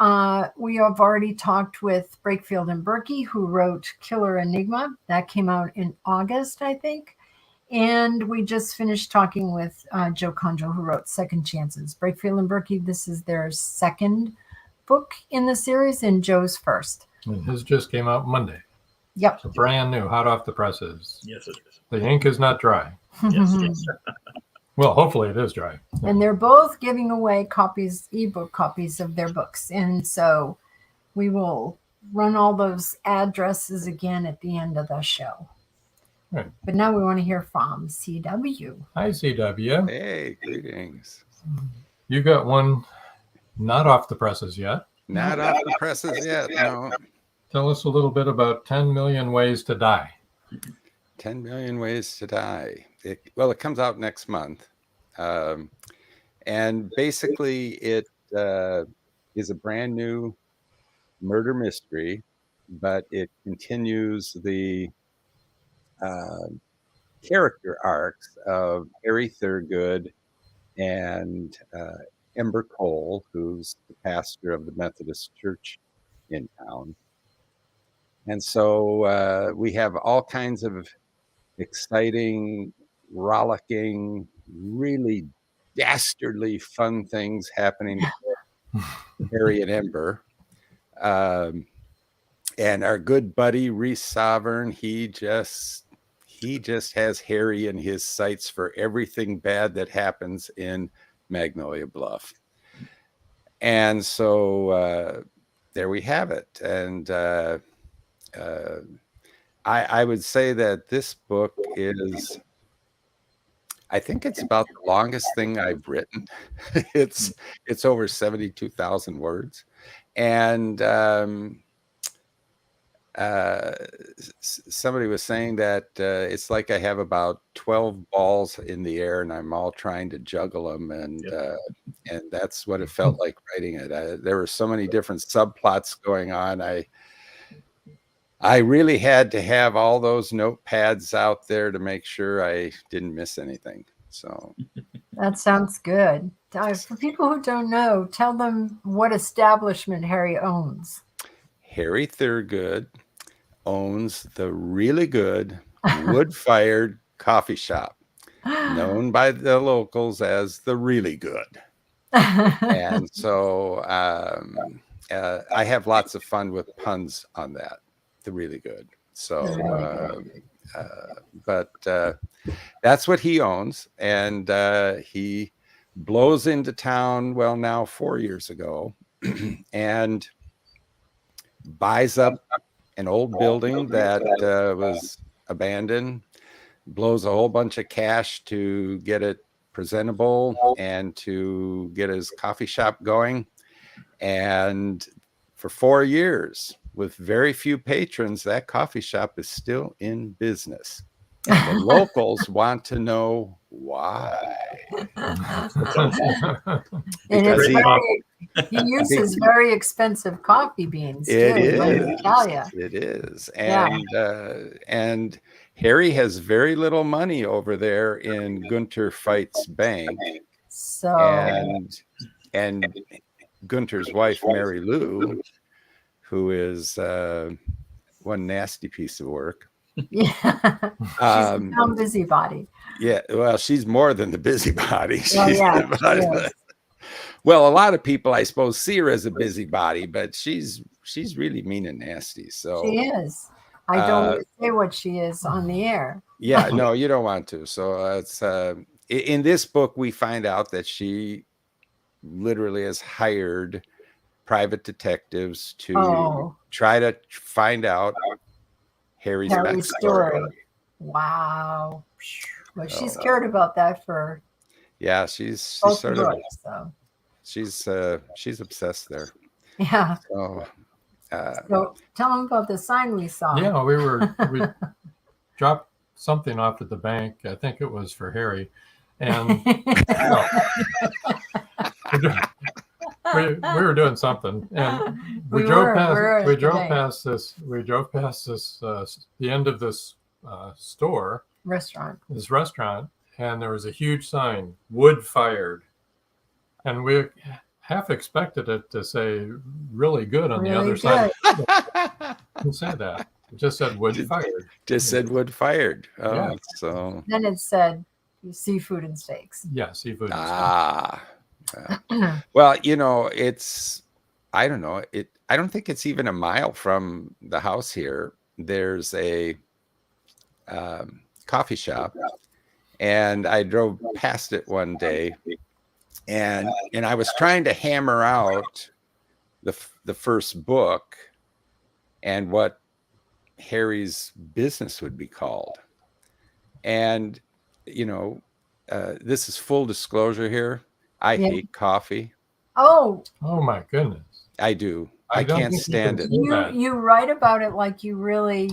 C: we have already talked with Brakefield and Burkey, who wrote Killer Enigma. That came out in August, I think. And we just finished talking with Joe CONGEL, who wrote Second Chances. Brakefield and Burkey, this is their second book in the series, and Joe's first.
B: And his just came out Monday.
C: Yep.
B: So brand new, hot off the presses.
E: Yes, it is.
B: The ink is not dry.
E: Yes, yes.
B: Well, hopefully it is dry.
C: And they're both giving away copies, ebook copies of their books. And so we will run all those addresses again at the end of the show.
B: Right.
C: But now we want to hear from CW.
B: Hi, CW.
G: Hey, greetings.
B: You got one not off the presses yet.
G: Not off the presses yet, no.
B: Tell us a little bit about 10 Million Ways to Die.
G: 10 Million Ways to Die. It comes out next month. And basically it is a brand new murder mystery, but it continues the character arcs of Harry Thurgood and Ember Cole, who's the pastor of the Methodist Church in town. And so we have all kinds of exciting, rollicking, really dastardly fun things happening to Harry and Ember. And our good buddy Reese Sovereign, he just has Harry in his sights for everything bad that happens in Magnolia Bluff. And so there we have it. And I would say that this book is, I think it's about the longest thing I've written. It's over 72,000 words. And somebody was saying that it's like I have about 12 balls in the air and I'm all trying to juggle them. And that's what it felt like writing it. There were so many different subplots going on. I really had to have all those notepads out there to make sure I didn't miss anything. So
C: that sounds good. For people who don't know, tell them what establishment Harry owns.
G: Harry Thurgood owns the really good wood-fired coffee shop, known by the locals as the Really Good. And so I have lots of fun with puns on that. The Really Good. So, but that's what he owns. And he blows into town, well, now 4 years ago, and buys up an old building that was abandoned, blows a whole bunch of cash to get it presentable and to get his coffee shop going. And for 4 years, with very few patrons, that coffee shop is still in business. And the locals want to know why.
C: Because he uses very expensive coffee beans.
G: It
C: is.
G: It is. And Harry has very little money over there in Gunter Feit's bank.
C: So
G: and Gunter's wife, Mary Lou, who is one nasty piece of work.
C: Yeah, she's a busybody.
G: Yeah, well, she's more than the busybody.
C: Well,
G: well, a lot of people, I suppose, see her as a busybody, but she's really mean and nasty. So
C: she is. I don't want to say what she is on the air.
G: Yeah, no, you don't want to. So it's in this book, we find out that she literally has hired private detectives to try to find out Harry's
C: backstory. Wow. Well, she's cared about that for.
G: Yeah, she's sort of. So. She's obsessed there.
C: Yeah.
G: So
C: tell them about the sign we saw.
B: Yeah, we dropped something off at the bank. I think it was for Harry, and we were doing something, and we drove past this the end of this restaurant, and there was a huge sign, wood fired, and we half expected it to say really good on the other side. It didn't say that. It just said wood fired.
G: Just said wood fired. Oh,
B: yeah.
G: So
C: then it said seafood and steaks.
B: Yeah, seafood and
G: steaks. Well, it's, I don't know. I don't think it's even a mile from the house here. There's a coffee shop, and I drove past it one day, and I was trying to hammer out the first book and what Harry's business would be called. And this is full disclosure here. I hate coffee.
C: Oh
B: my goodness.
G: I do. I can't stand it.
C: You write about it like you really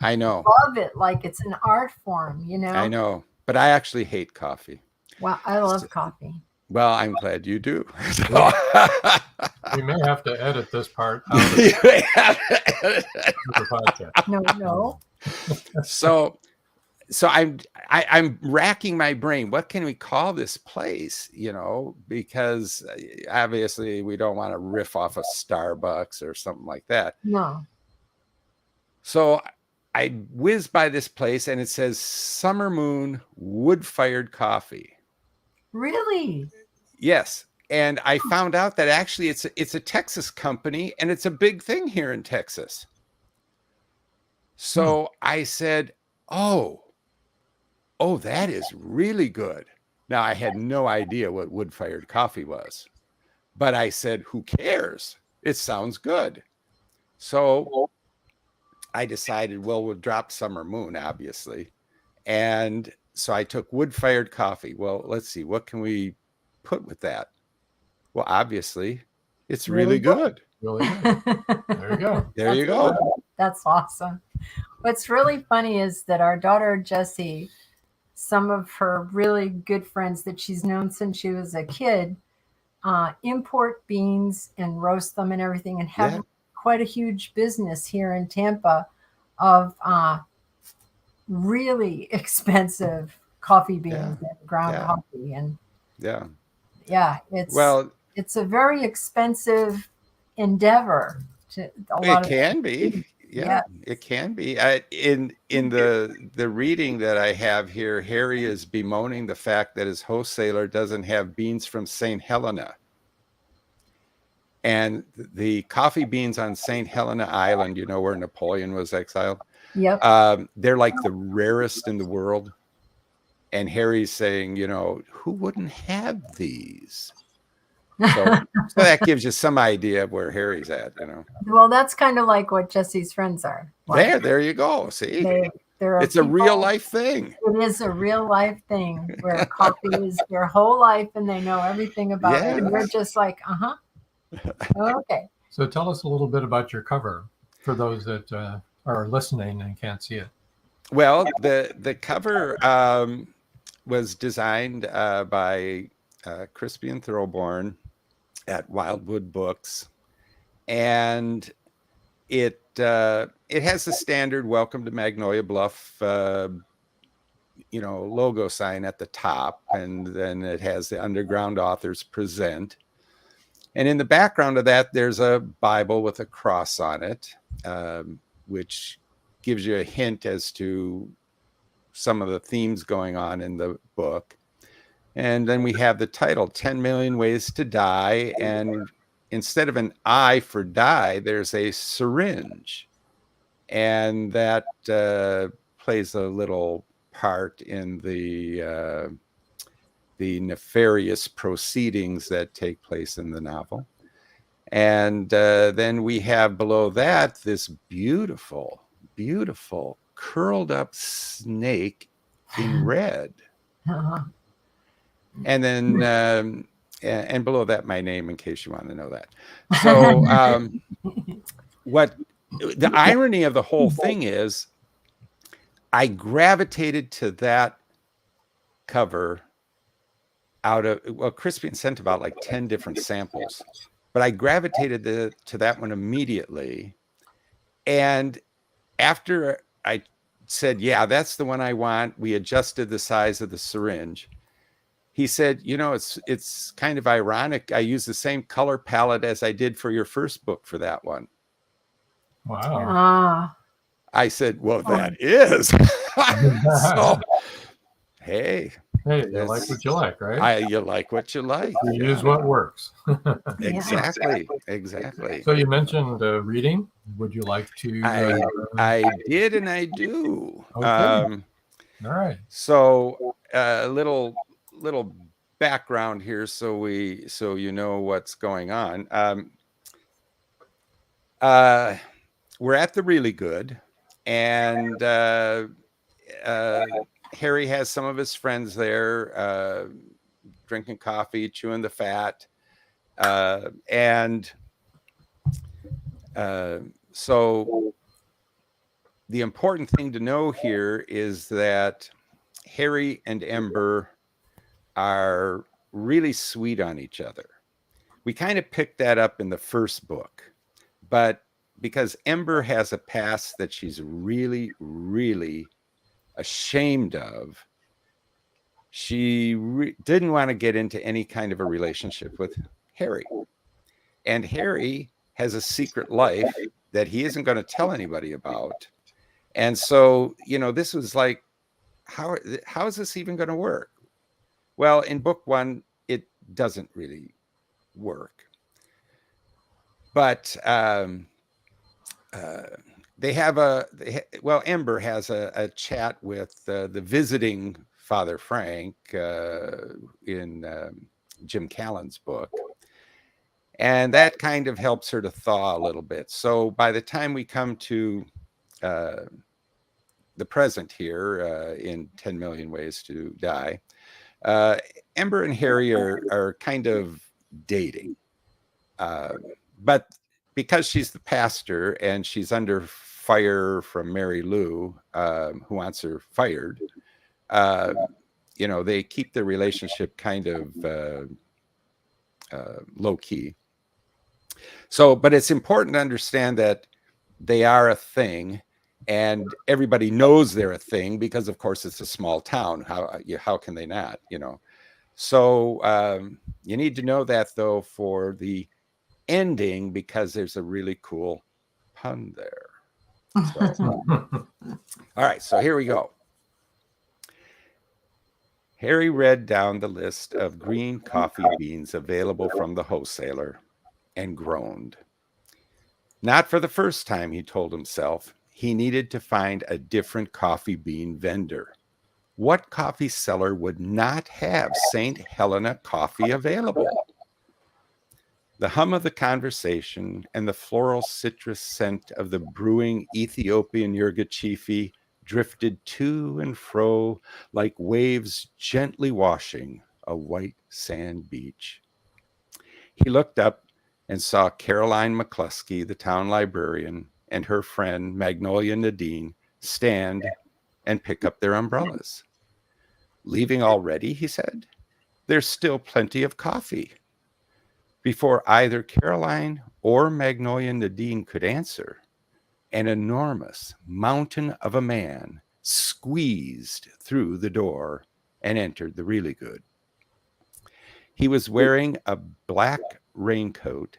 G: I know.
C: Love it like it's an art form,
G: I know. But I actually hate coffee.
C: Well, I love coffee.
G: Well, I'm glad you do.
B: We may have to edit this part out of the podcast.
C: No.
G: So I'm racking my brain. What can we call this place? Because obviously we don't want to riff off of Starbucks or something like that.
C: No.
G: So I whizzed by this place, and it says Summer Moon Wood-Fired Coffee.
C: Really?
G: Yes. And I found out that actually it's a Texas company, and it's a big thing here in Texas. So I said, oh, that is really good. Now, I had no idea what wood-fired coffee was, but I said, who cares? It sounds good. So I decided, well, we'll drop Summer Moon, obviously. And so I took wood-fired coffee. Well, let's see, what can we put with that? Well, obviously, it's really good.
B: Really good. There you go.
G: There you go.
C: That's awesome. What's really funny is that our daughter, Jessie, some of her really good friends that she's known since she was a kid, import beans and roast them and everything, and have quite a huge business here in Tampa of really expensive coffee beans and ground coffee. And it's a very expensive endeavor.
G: It can be. Yeah, it can be. In the reading that I have here, Harry is bemoaning the fact that his wholesaler doesn't have beans from St. Helena. And the coffee beans on St. Helena Island, where Napoleon was exiled.
C: Yep.
G: They're like the rarest in the world. And Harry's saying, who wouldn't have these? So that gives you some idea of where Harry's at,
C: Well, that's kind of like what Jesse's friends are.
G: Like, there you go. See, it's a real life thing.
C: It is a real life thing where coffee is their whole life and they know everything about it. And we're just like, okay.
B: So tell us a little bit about your cover for those that are listening and can't see it.
G: Well, the cover was designed by Crispian Thoroughborn at Wildwood Books, and it has the standard "Welcome to Magnolia Bluff" logo sign at the top, and then it has the Underground Authors Present, and in the background of that there's a Bible with a cross on it, which gives you a hint as to some of the themes going on in the book. And then we have the title, 10 Million Ways to Die. And instead of an I for die, there's a syringe. And that plays a little part in the nefarious proceedings that take place in the novel. And then we have below that this beautiful, beautiful curled up snake in red. And then, and below that, my name, in case you want to know that. So what the irony of the whole thing is, I gravitated to that cover out of, well, Crispian sent about like 10 different samples, but I gravitated to that one immediately. And after I said, yeah, that's the one I want, we adjusted the size of the syringe. He said, you know, it's kind of ironic. I used the same color palette as I did for your first book for that one.
B: Wow.
G: I said, well, that is. So, hey,
B: you like what you like, right?
G: You like what you like.
B: You use what works.
G: Exactly.
B: So you mentioned reading. Would you like to?
G: I did, and I do.
B: Okay. All right.
G: So a little background here, so you know what's going on. We're at the Really Good, and Harry has some of his friends there, drinking coffee, chewing the fat, and so the important thing to know here is that Harry and Ember are really sweet on each other. We kind of picked that up in the first book, but because Ember has a past that she's really, really ashamed of, she didn't want to get into any kind of a relationship with Harry. And Harry has a secret life that he isn't going to tell anybody about. And so, you know, this was like, how is this even going to work? Well, in book one, it doesn't really work. But Ember has a chat with the visiting Father Frank in Jim Callan's book. And that kind of helps her to thaw a little bit. So by the time we come to the present here in 10 Million Ways to Die, Ember and Harry are kind of dating. But because she's the pastor and she's under fire from Mary Lou, who wants her fired, you know, they keep their relationship kind of low key. So, but it's important to understand that they are a thing, and everybody knows they're a thing because, of course, it's a small town. How can they not? You know. So you need to know that, though, for the ending, because there's a really cool pun there. So, all right, so here we go. Harry read down the list of green coffee beans available from the wholesaler and groaned. Not for the first time, he told himself. He needed to find a different coffee bean vendor. What coffee seller would not have St. Helena coffee available? The hum of the conversation and the floral citrus scent of the brewing Ethiopian Yirgachifi drifted to and fro like waves gently washing a white sand beach. He looked up and saw Caroline McCluskey, the town librarian, and her friend Magnolia Nadine stand and pick up their umbrellas. Leaving already, he said. There's still plenty of coffee. Before either Caroline or Magnolia Nadine could answer, an enormous mountain of a man squeezed through the door and entered the Really Good. He was wearing a black raincoat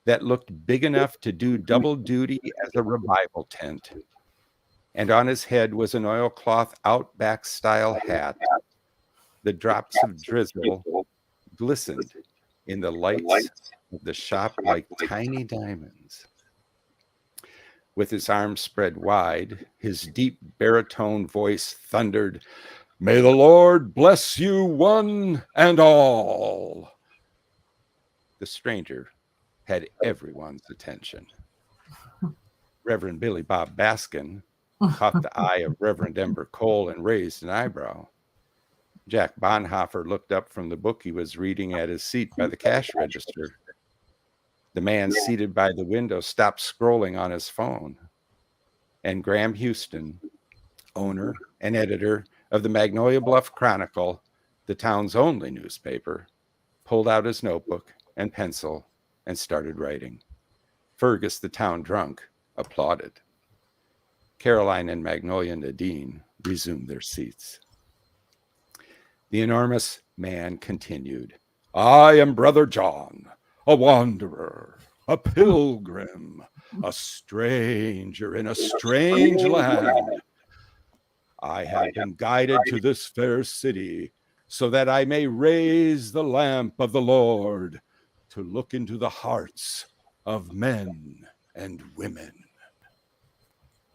G: that looked big enough to do double duty as a revival tent, and on his head was an oilcloth Outback-style hat. The drops of drizzle glistened in the lights of the shop like tiny diamonds. With his arms spread wide, his deep baritone voice thundered, "May the Lord bless you one and all." The stranger had everyone's attention. Reverend Billy Bob Baskin, caught the eye of Reverend Ember Cole and raised an eyebrow. Jack Bonhoeffer looked up from the book he was reading at his seat by the cash register. The man seated by the window stopped scrolling on his phone. And Graham Houston, owner and editor of the Magnolia Bluff Chronicle, the town's only newspaper, pulled out his notebook and pencil and started writing. Fergus, the town drunk, applauded. Caroline and Magnolia Nadine resumed their seats. The enormous man continued, I am Brother John, a wanderer, a pilgrim, a stranger in a strange land. I have been guided to this fair city so that I may raise the lamp of the Lord to look into the hearts of men and women.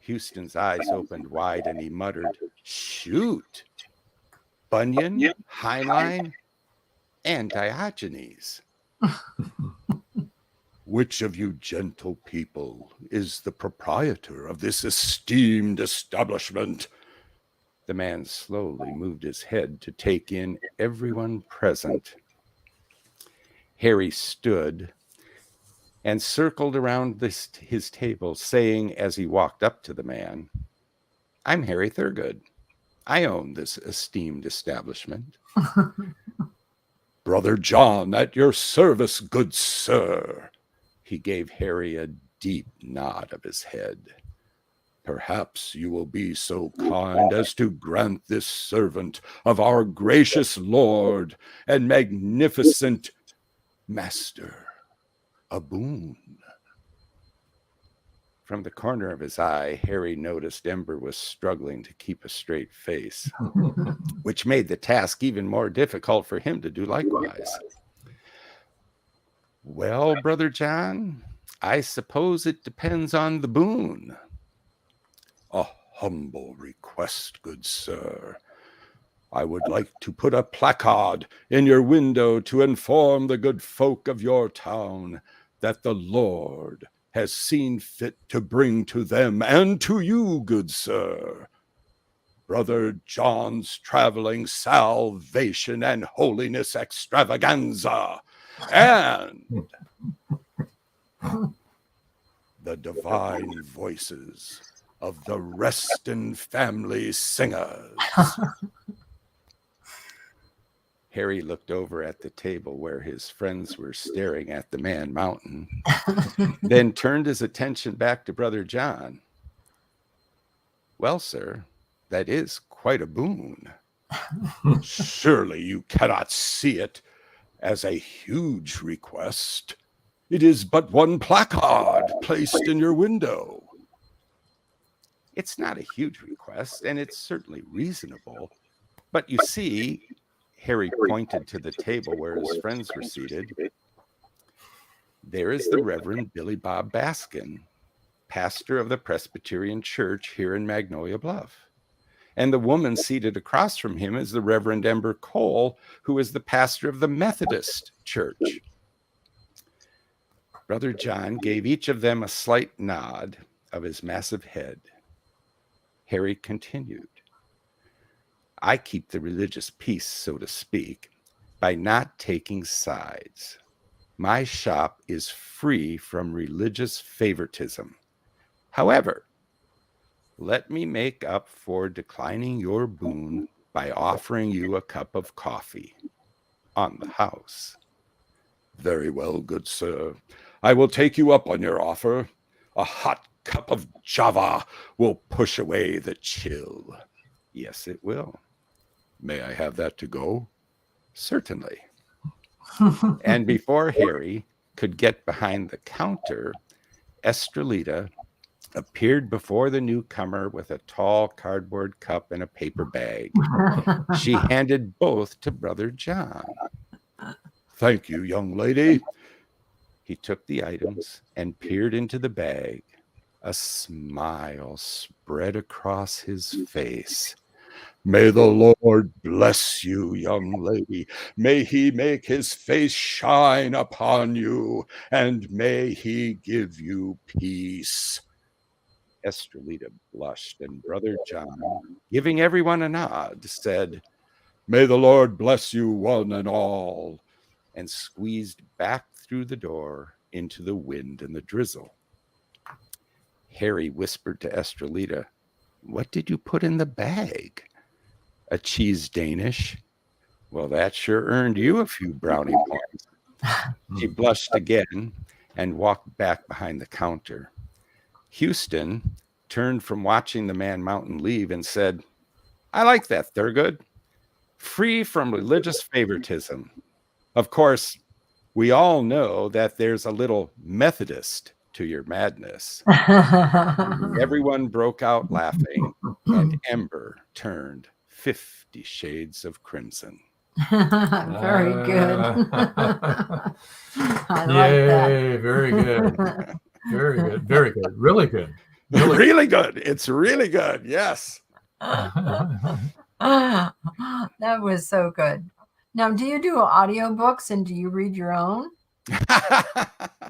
G: Houston's eyes opened wide and he muttered, shoot! Bunyan, Heinlein, and Diogenes. Which of you gentle people is the proprietor of this esteemed establishment? The man slowly moved his head to take in everyone present. Harry stood and circled around his table, saying as he walked up to the man, I'm Harry Thurgood. I own this esteemed establishment. Brother John, at your service, good sir. He gave Harry a deep nod of his head. Perhaps you will be so kind as to grant this servant of our gracious Lord and magnificent master a boon. From the corner of his eye, Harry noticed Ember was struggling to keep a straight face, which made the task even more difficult for him to do likewise. Well, Brother John, I suppose it depends on the boon. A humble request, good sir. I would like to put a placard in your window to inform the good folk of your town that the Lord has seen fit to bring to them and to you, good sir, Brother John's traveling salvation and holiness extravaganza, and the divine voices of the Reston family singers. Harry looked over at the table where his friends were staring at the Man Mountain, then turned his attention back to Brother John. Well, sir, that is quite a boon. Surely you cannot see it as a huge request. It is but one placard placed in your window. It's not a huge request, and it's certainly reasonable. But you see, Harry pointed to the table where his friends were seated. There is the Reverend Billy Bob Baskin, pastor of the Presbyterian Church here in Magnolia Bluff. And the woman seated across from him is the Reverend Ember Cole, who is the pastor of the Methodist Church. Brother John gave each of them a slight nod of his massive head. Harry continued. I keep the religious peace, so to speak, by not taking sides. My shop is free from religious favoritism. However, let me make up for declining your boon by offering you a cup of coffee on the house. Very well, good sir. I will take you up on your offer. A hot cup of Java will push away the chill. Yes, it will. May I have that to go? Certainly. And before Harry could get behind the counter, Estrelita appeared before the newcomer with a tall cardboard cup and a paper bag. She handed both to Brother John. Thank you, young lady. He took the items and peered into the bag. A smile spread across his face. May the Lord bless you, young lady. May he make his face shine upon you, and may he give you peace. Estrelita blushed, and Brother John, giving everyone a nod, said, "May the Lord bless you one and all," and squeezed back through the door into the wind and the drizzle. Harry whispered to Estrelita, "What did you put in the bag?" "A cheese Danish." "Well, that sure earned you a few brownie points." She blushed again and walked back behind the counter. Houston turned from watching the Man Mountain leave and said, "I like that, Thurgood. Free from religious favoritism. Of course, we all know that there's a little Methodist to your madness." Everyone broke out laughing, and Ember turned 50 shades of crimson.
C: Very good. I like
B: Yay,
C: that.
B: very good. Very good. Very good. Really good.
G: Really good. It's really good. Yes.
C: That was so good. Now, do you do audiobooks and do you read your own?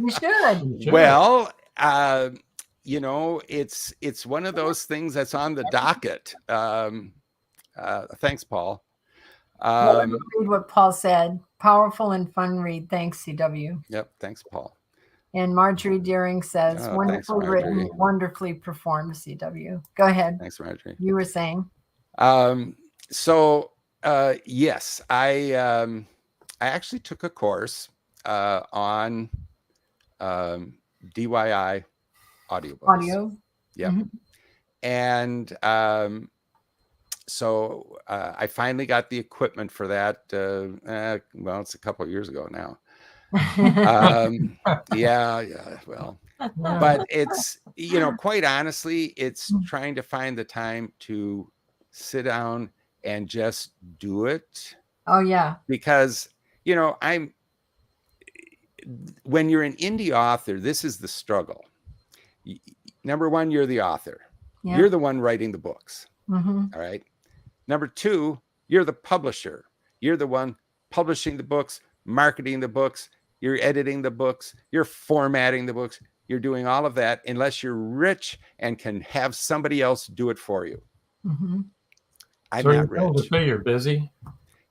C: You should.
G: Well, you know, it's one of those things that's on the docket. Thanks, Paul.
C: Let me read what Paul said. Powerful and fun read. Thanks, CW.
G: Yep. Thanks, Paul.
C: And Marjorie Deering says, wonderfully written, wonderfully performed, CW. Go ahead.
G: Thanks, Marjorie.
C: You were saying?
G: Yes, I actually took a course on DIY audiobooks.
C: Audio.
G: Yep. And so I finally got the equipment for that. Well, it's a couple of years ago now. Well, but it's, you know, quite honestly, it's trying to find the time to sit down and just do it.
C: Oh, yeah.
G: Because, you know, when you're an indie author, this is the struggle. Number one, you're the author. Yeah. You're the one writing the books. All right. Number two, you're the publisher. You're the one publishing the books, marketing the books, you're editing the books, you're formatting the books, you're doing all of that unless you're rich and can have somebody else do it for you. I'm not rich.
B: To say you're busy?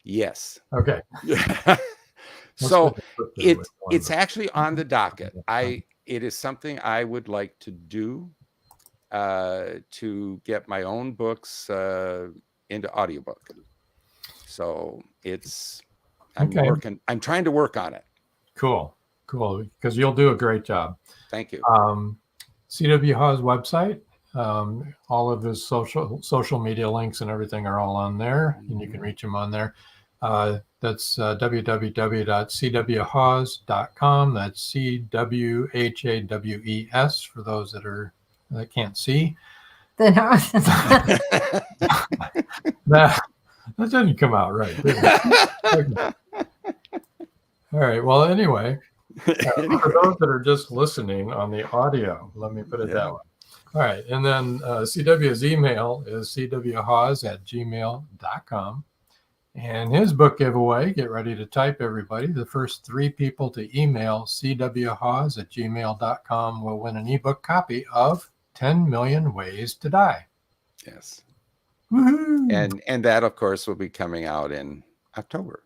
G: Yes.
B: Okay.
G: So it's actually on the docket. It is something I would like to do to get my own books into audiobook. So I'm trying to work on it.
B: Cool. Because you'll do a great job.
G: Thank you.
B: CW Hawes website, all of his social media links and everything are all on there, and you can reach him on there. That's www.cwhawes.com. That's CWHAWES for those that can't see. That didn't come out right, did it? All right. Well, anyway, for those that are just listening on the audio, let me put it that way. All right. And then CW's email is cwhawes@gmail.com. And his book giveaway, get ready to type, everybody. The first 3 people to email cwhawes@gmail.com will win an ebook copy of 10 Million Ways to Die.
G: Yes.
B: Woohoo!
G: And that, of course, will be coming out in October.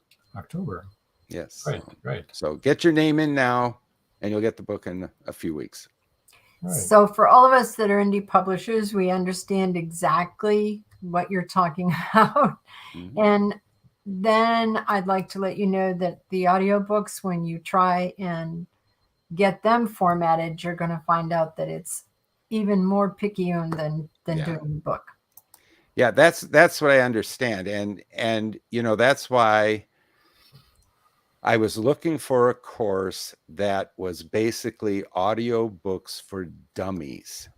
G: Yes.
B: Right.
G: So get your name in now, and you'll get the book in a few weeks.
C: Right. So for all of us that are indie publishers, we understand exactly what you're talking about. And then I'd like to let you know that the audiobooks, when you try and get them formatted, you're going to find out that it's even more picayune than doing the book.
G: Yeah, that's what I understand. And you know, that's why I was looking for a course that was basically audio books for dummies.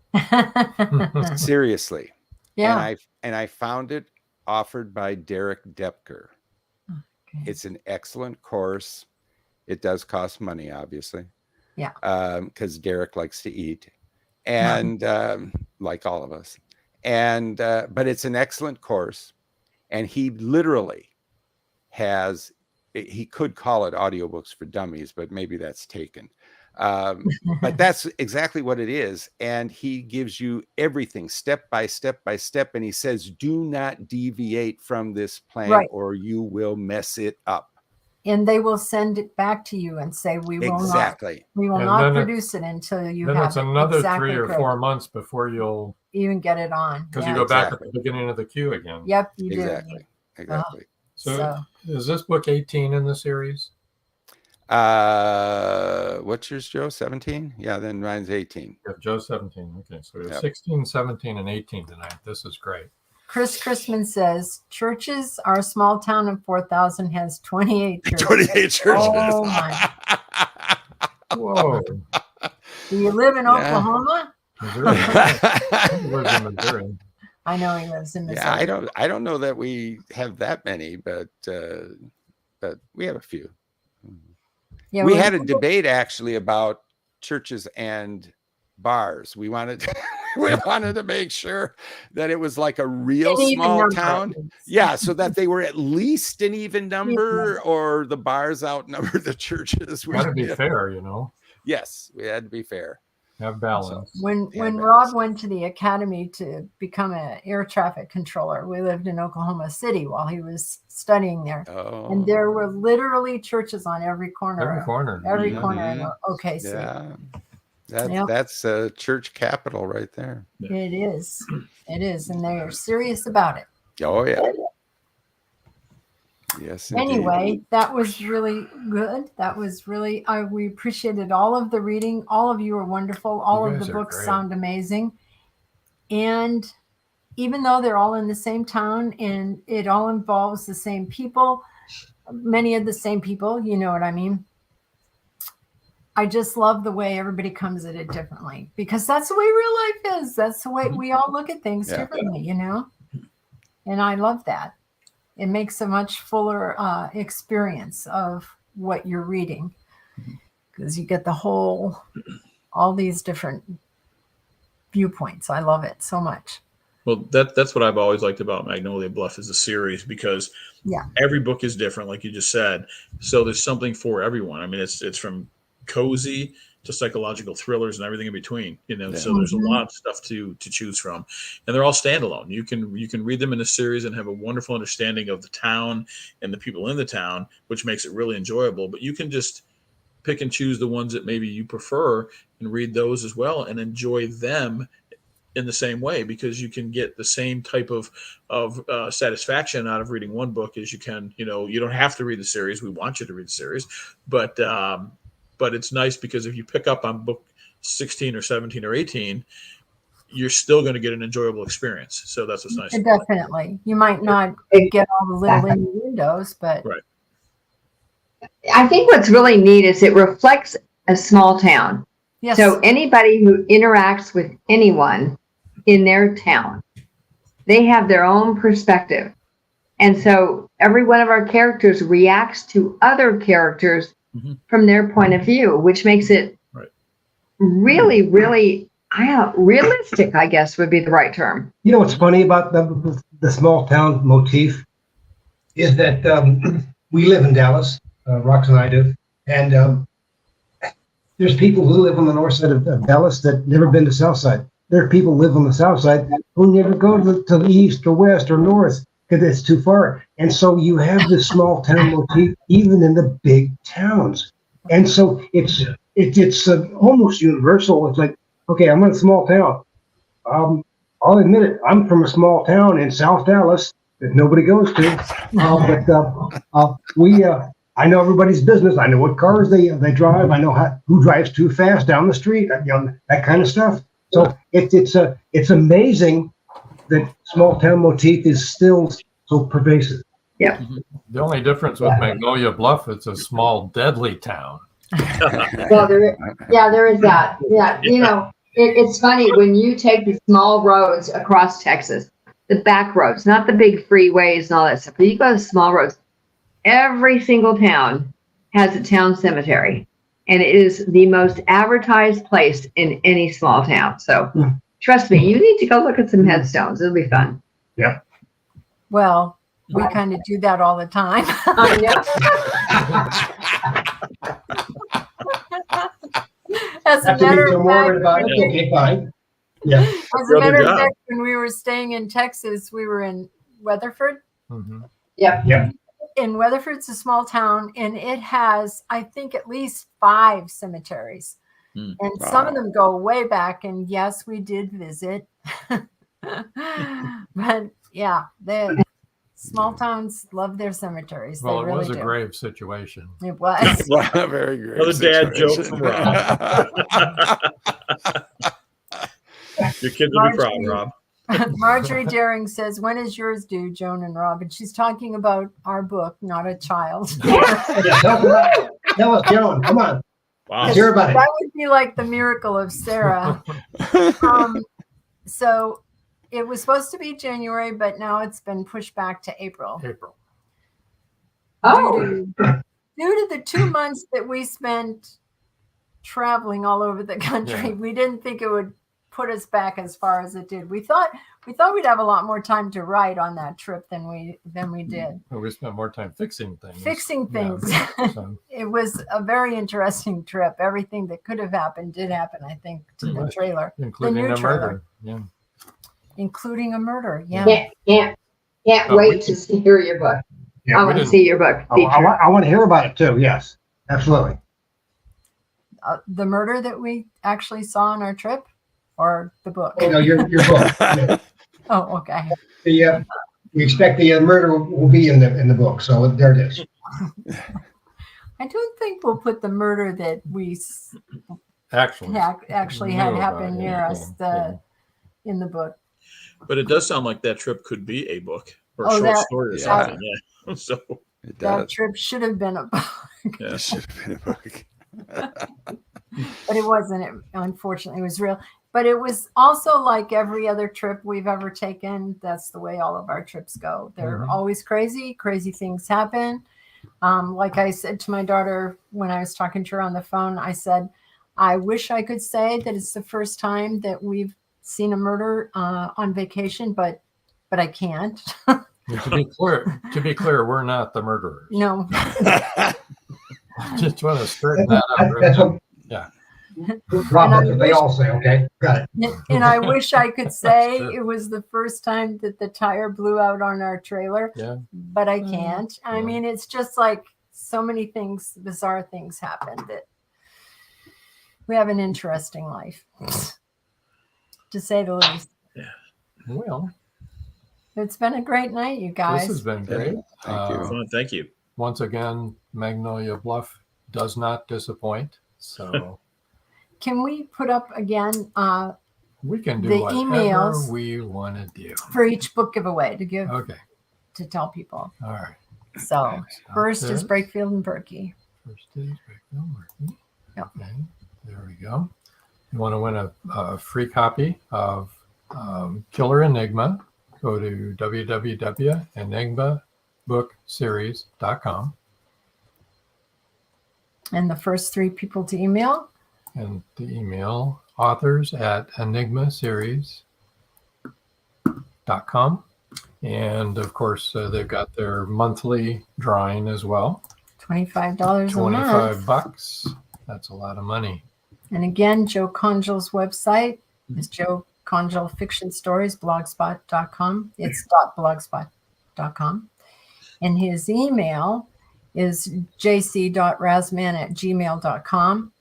G: Seriously.
C: Yeah.
G: And I found it offered by Derek Depker.
C: Okay.
G: It's an excellent course. It does cost money, obviously.
C: Yeah.
G: Because Derek likes to eat, and like all of us. And but it's an excellent course, and he literally he could call it audiobooks for dummies, but maybe that's taken. But that's exactly what it is. And he gives you everything step by step by step. And he says, do not deviate from this plan or you will mess it up.
C: And they will send it back to you and say, we will not produce it until you have
B: it's another
C: exactly
B: 3 or 4 months before you'll
C: even get it on.
B: Because you go back at the beginning of the queue again.
C: Yep, you do.
G: Exactly.
B: So is this book 18 in the series?
G: What's yours, Joe? 17? Yeah, then mine's 18.
B: Yeah, Joe's 17. Okay, so we have 16, 17, and 18 tonight. This is great.
C: Chris Chrisman says, churches, our small town of 4,000 has 28 churches.
G: 28 churches.
C: Oh, my.
B: Whoa.
C: Do you live in Oklahoma?
B: Missouri. He lives in Missouri.
C: I know he lives in Missouri.
G: Yeah, I don't know that we have that many, but we have a few. Yeah, we had a debate actually about churches and bars. We wanted to make sure that it was like a real small town. Yeah, so that they were at least an even number, or the bars outnumber the churches.
B: Got to be fair, you know.
G: Yes, we had to be fair.
B: Have balance.
C: When Rob went to the academy to become an air traffic controller, we lived in Oklahoma City while he was studying there. And there were literally churches on every corner. Every corner in OKC.
G: Yeah. That's a church capital right there.
C: It is. It is. And they are serious about it.
G: Oh, yeah. Yes.
C: Anyway, that was really good. That was really, we appreciated all of the reading. All of you are wonderful. All of the books sound amazing. And even though they're all in the same town and it all involves the same people, many of the same people, you know what I mean? I just love the way everybody comes at it differently, because that's the way real life is. That's the way we all look at things differently, you know? And I love that. It makes a much fuller experience of what you're reading, because you get all these different viewpoints. I love it so much.
E: Well, that's what I've always liked about Magnolia Bluff as a series, because every book is different, like you just said. So there's something for everyone. I mean, it's from cozy to psychological thrillers and everything in between, you know. So there's a lot of stuff to choose from, and they're all standalone. You can read them in a series and have a wonderful understanding of the town and the people in the town, which makes it really enjoyable. But you can just pick and choose the ones that maybe you prefer and read those as well and enjoy them in the same way, because you can get the same type of satisfaction out of reading one book as you can, you know. You don't have to read the series. We want you to read the series, but it's nice because if you pick up on book 16 or 17 or 18, you're still going to get an enjoyable experience. So that's what's nice.
C: Definitely. You might not get all the little innuendos, but
D: I think what's really neat is it reflects a small town.
C: Yes.
D: So anybody who interacts with anyone in their town, they have their own perspective. And so every one of our characters reacts to other characters from their point of view, which makes it really, really realistic, I guess would be the right term.
F: You know what's funny about the small town motif is that we live in Dallas, Rox and I do, and there's people who live on the north side of Dallas that never been to south side. There are people who live on the south side who never go to the east or west or north because it's too far. And so you have this small town motif even in the big towns. And so it's almost universal. It's like, okay, I'm in a small town. I'll admit it. I'm from a small town in South Dallas that nobody goes to. But I know everybody's business. I know what cars they drive. I know who drives too fast down the street. You know, that kind of stuff. So it's amazing that small town motif is still so pervasive.
D: Yeah.
B: The only difference with Magnolia Bluff, it's a small, deadly town.
D: Well, there is that. Yeah, you know, it's funny when you take the small roads across Texas, the back roads, not the big freeways and all that stuff, but you go to small roads. Every single town has a town cemetery, and it is the most advertised place in any small town. So trust me, you need to go look at some headstones. It'll be fun.
F: Yeah.
C: Well, we kind of do that all the time. As a
F: Have to
C: matter
F: be so
C: of
F: morbid
C: fact,
F: about it. Okay, fine. Yeah.
C: as a matter of fact, when we were staying in Texas, we were in Weatherford.
B: Mm-hmm.
D: Yep.
C: And Weatherford's a small town, and it has, I think, at least 5 cemeteries. And some of them go way back. And yes, we did visit. But yeah, the small towns love their cemeteries.
B: Well,
C: they really
B: was a
C: do.
B: grave situation.
C: It was.
G: A very grave
E: Another dad joke
G: situation.
E: from Rob. Your kids will be proud, Rob.
C: Marjorie Daring says, when is yours due, Joan and Rob? And she's talking about our book, not a child.
F: Tell us, Joan. Come on.
E: Wow.
F: Let's hear about it.
C: That would be like the miracle of Sarah. So it was supposed to be January, but now it's been pushed back to April.
D: Oh.
C: Due to the 2 months that we spent traveling all over the country, we didn't think it would put us back as far as it did. We thought we'd have a lot more time to write on that trip than we did.
B: Well, we spent more time fixing things.
C: Yeah, so. It was a very interesting trip. Everything that could have happened did happen, I think, to the trailer.
B: Including a murder. Yeah.
C: Including a murder. Yeah.
D: Can't wait to hear your book.
F: Yeah,
D: I want to see your book.
F: I want to hear about it too. Yes, absolutely.
C: The murder that we actually saw on our trip, or the book?
F: Oh, no, your book. Yeah.
C: Oh, okay.
F: We expect the murder will be in the book, so there it is.
C: I don't think we'll put the murder that we actually had happen near us in the book.
E: But it does sound like that trip could be a book or a short story or something. Yeah. So
C: that trip should have been a book.
E: Yeah,
G: it should have been a book.
C: But it wasn't. It, unfortunately, it was real. But it was also like every other trip we've ever taken. That's the way all of our trips go. They're always crazy. Crazy things happen. Like I said to my daughter when I was talking to her on the phone, I said, I wish I could say that it's the first time that we've seen a murder on vacation, but I can't.
B: To be clear, we're not the murderers.
C: No.
B: Just want to straighten that out.
F: That's what,
B: yeah.
F: Rob, that's what they all say. Okay, got it.
C: And I wish I could say it was the first time that the tire blew out on our trailer, but I can't. I mean, it's just like so many things, bizarre things happen that we have an interesting life, to say the least.
B: Yeah. Well,
C: it's been a great night, you guys.
B: This has been great.
G: Thank you.
E: Thank you.
B: Once again, Magnolia Bluff does not disappoint. So
C: can we put up again
B: we can do
C: the
B: whatever
C: emails
B: we want to do
C: for each book giveaway to give to tell people.
B: All right.
C: So first is Brakefield and Berkey.
B: First is Brakefield and Berkey.
C: Yep.
B: Okay, there we go. You want to win a free copy of Killer Enigma, go to www.enigmabookseries.com.
C: And the first 3 people to email?
B: And the email authors@enigmaseries.com. And of course, they've got their monthly drawing as well.
C: $25 a month.
B: $25. That's a lot of money.
C: And again, Joe Congel's website is Joe Congel Fiction Stories, blogspot.com. It's .blogspot.com. And his email is jc.razzman@gmail.com.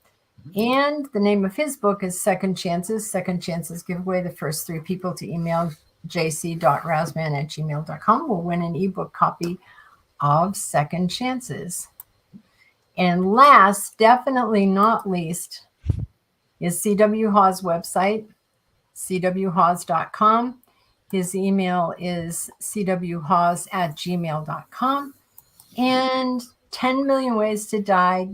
C: And the name of his book is Second Chances. Second Chances giveaway. The first 3 people to email jc.razzman@gmail.com will win an ebook copy of Second Chances. And last, definitely not least, is C.W. Hawes' website, cwhawes.com. His email is cwhawes@gmail.com. And 10 Million Ways to Die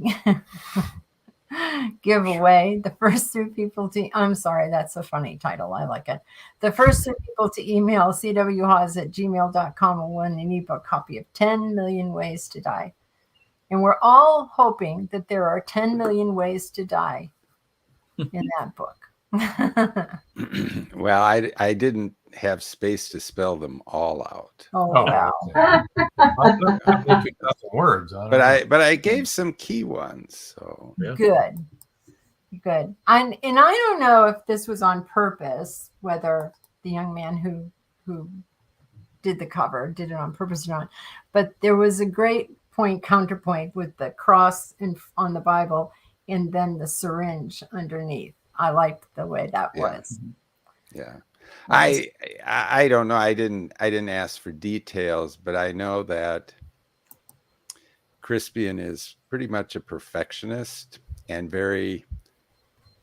C: giveaway. The first 3 people to, I'm sorry, that's a funny title. I like it. The first 3 people to email cwhawes@gmail.com will win an ebook copy of 10 Million Ways to Die. And we're all hoping that there are 10 million ways to die in that book.
G: Well, I didn't have space to spell them all out.
C: Oh, wow.
B: Words,
G: but I gave some key ones. So
C: good. Good. And I don't know if this was on purpose, whether the young man who did the cover did it on purpose or not, but there was a great counterpoint with the cross on the Bible and then the syringe underneath. I liked the way that was.
G: Yeah. I don't know. I didn't ask for details, but I know that Crispian is pretty much a perfectionist and very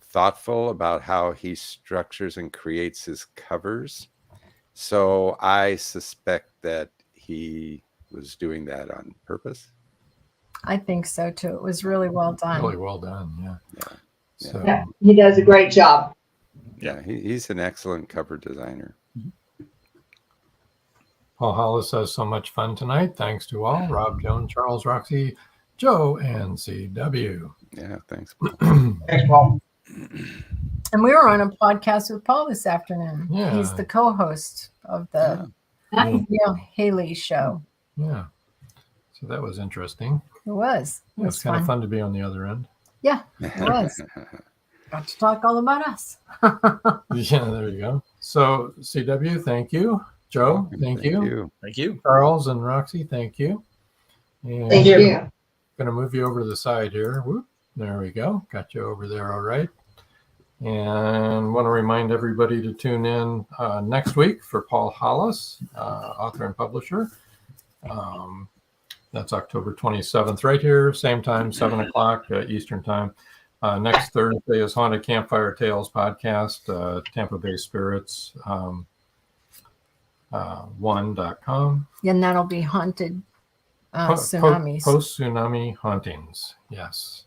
G: thoughtful about how he structures and creates his covers. So I suspect that he was doing that on purpose.
C: I think so too. It was really well done.
B: Really well done. Yeah. So,
D: yeah, he does a great job.
G: Yeah, he's an excellent cover designer.
B: Paul Hollis has so much fun tonight. Thanks to all. Rob, Joan, Charles, Roxy, Joe, and CW.
G: Yeah, thanks.
F: Thanks, Paul.
C: And we were on a podcast with Paul this afternoon.
B: Yeah.
C: He's the co-host of the Haley show.
B: Yeah. So that was interesting.
C: It was.
B: It was kind of fun to be on the other end.
C: Yeah, it was. Got to talk all about us.
B: Yeah, there you go. So CW, thank you. Joe, thank you.
E: Thank you.
B: Charles and Roxy, thank you. And
D: Thank you.
B: Going to move you over to the side here. Whoop, there we go. Got you over there. All right. And want to remind everybody to tune in next week for Paul Hollis, author and publisher. That's October 27th, right here, same time, 7 o'clock Eastern time. Next Thursday is Haunted Campfire Tales podcast, Tampa Bay Spirits, 1.com.
C: And that'll be haunted tsunamis.
B: Post-tsunami hauntings, yes.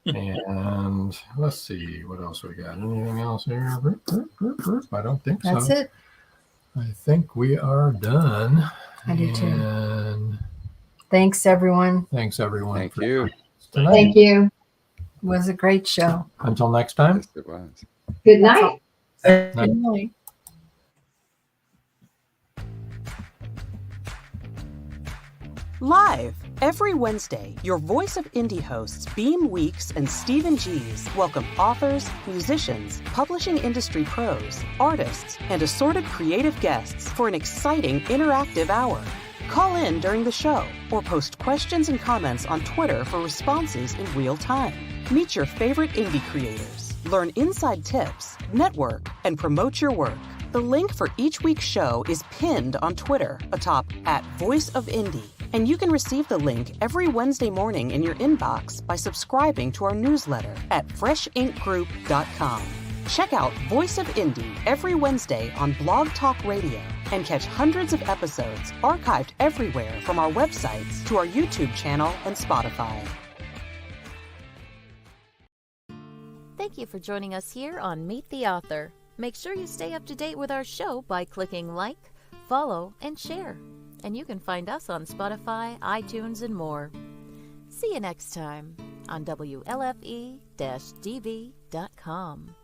B: And let's see, what else we got? Anything else here? I don't think so.
C: That's it.
B: I think we are done.
C: I do too.
B: And
C: thanks, everyone.
B: thanks, everyone.
G: Thank you.
B: Tonight.
D: Thank you.
C: It was a great show.
B: Until next time.
G: Yes, it was.
D: Good night.
C: Good night.
P: Live every Wednesday, your Voice of Indie hosts Beam Weeks and Stephen Gees welcome authors, musicians, publishing industry pros, artists, and assorted creative guests for an exciting interactive hour. Call in during the show or post questions and comments on Twitter for responses in real time. Meet your favorite indie creators, learn inside tips, network, and promote your work. The link for each week's show is pinned on Twitter atop @VoiceOfIndie, and you can receive the link every Wednesday morning in your inbox by subscribing to our newsletter at freshinkgroup.com. Check out Voice of Indie every Wednesday on Blog Talk Radio and catch hundreds of episodes archived everywhere from our websites to our YouTube channel and Spotify.
A: Thank you for joining us here on Meet the Author. Make sure you stay up to date with our show by clicking like, follow, and share. And you can find us on Spotify, iTunes, and more. See you next time on WLFE-DV.com.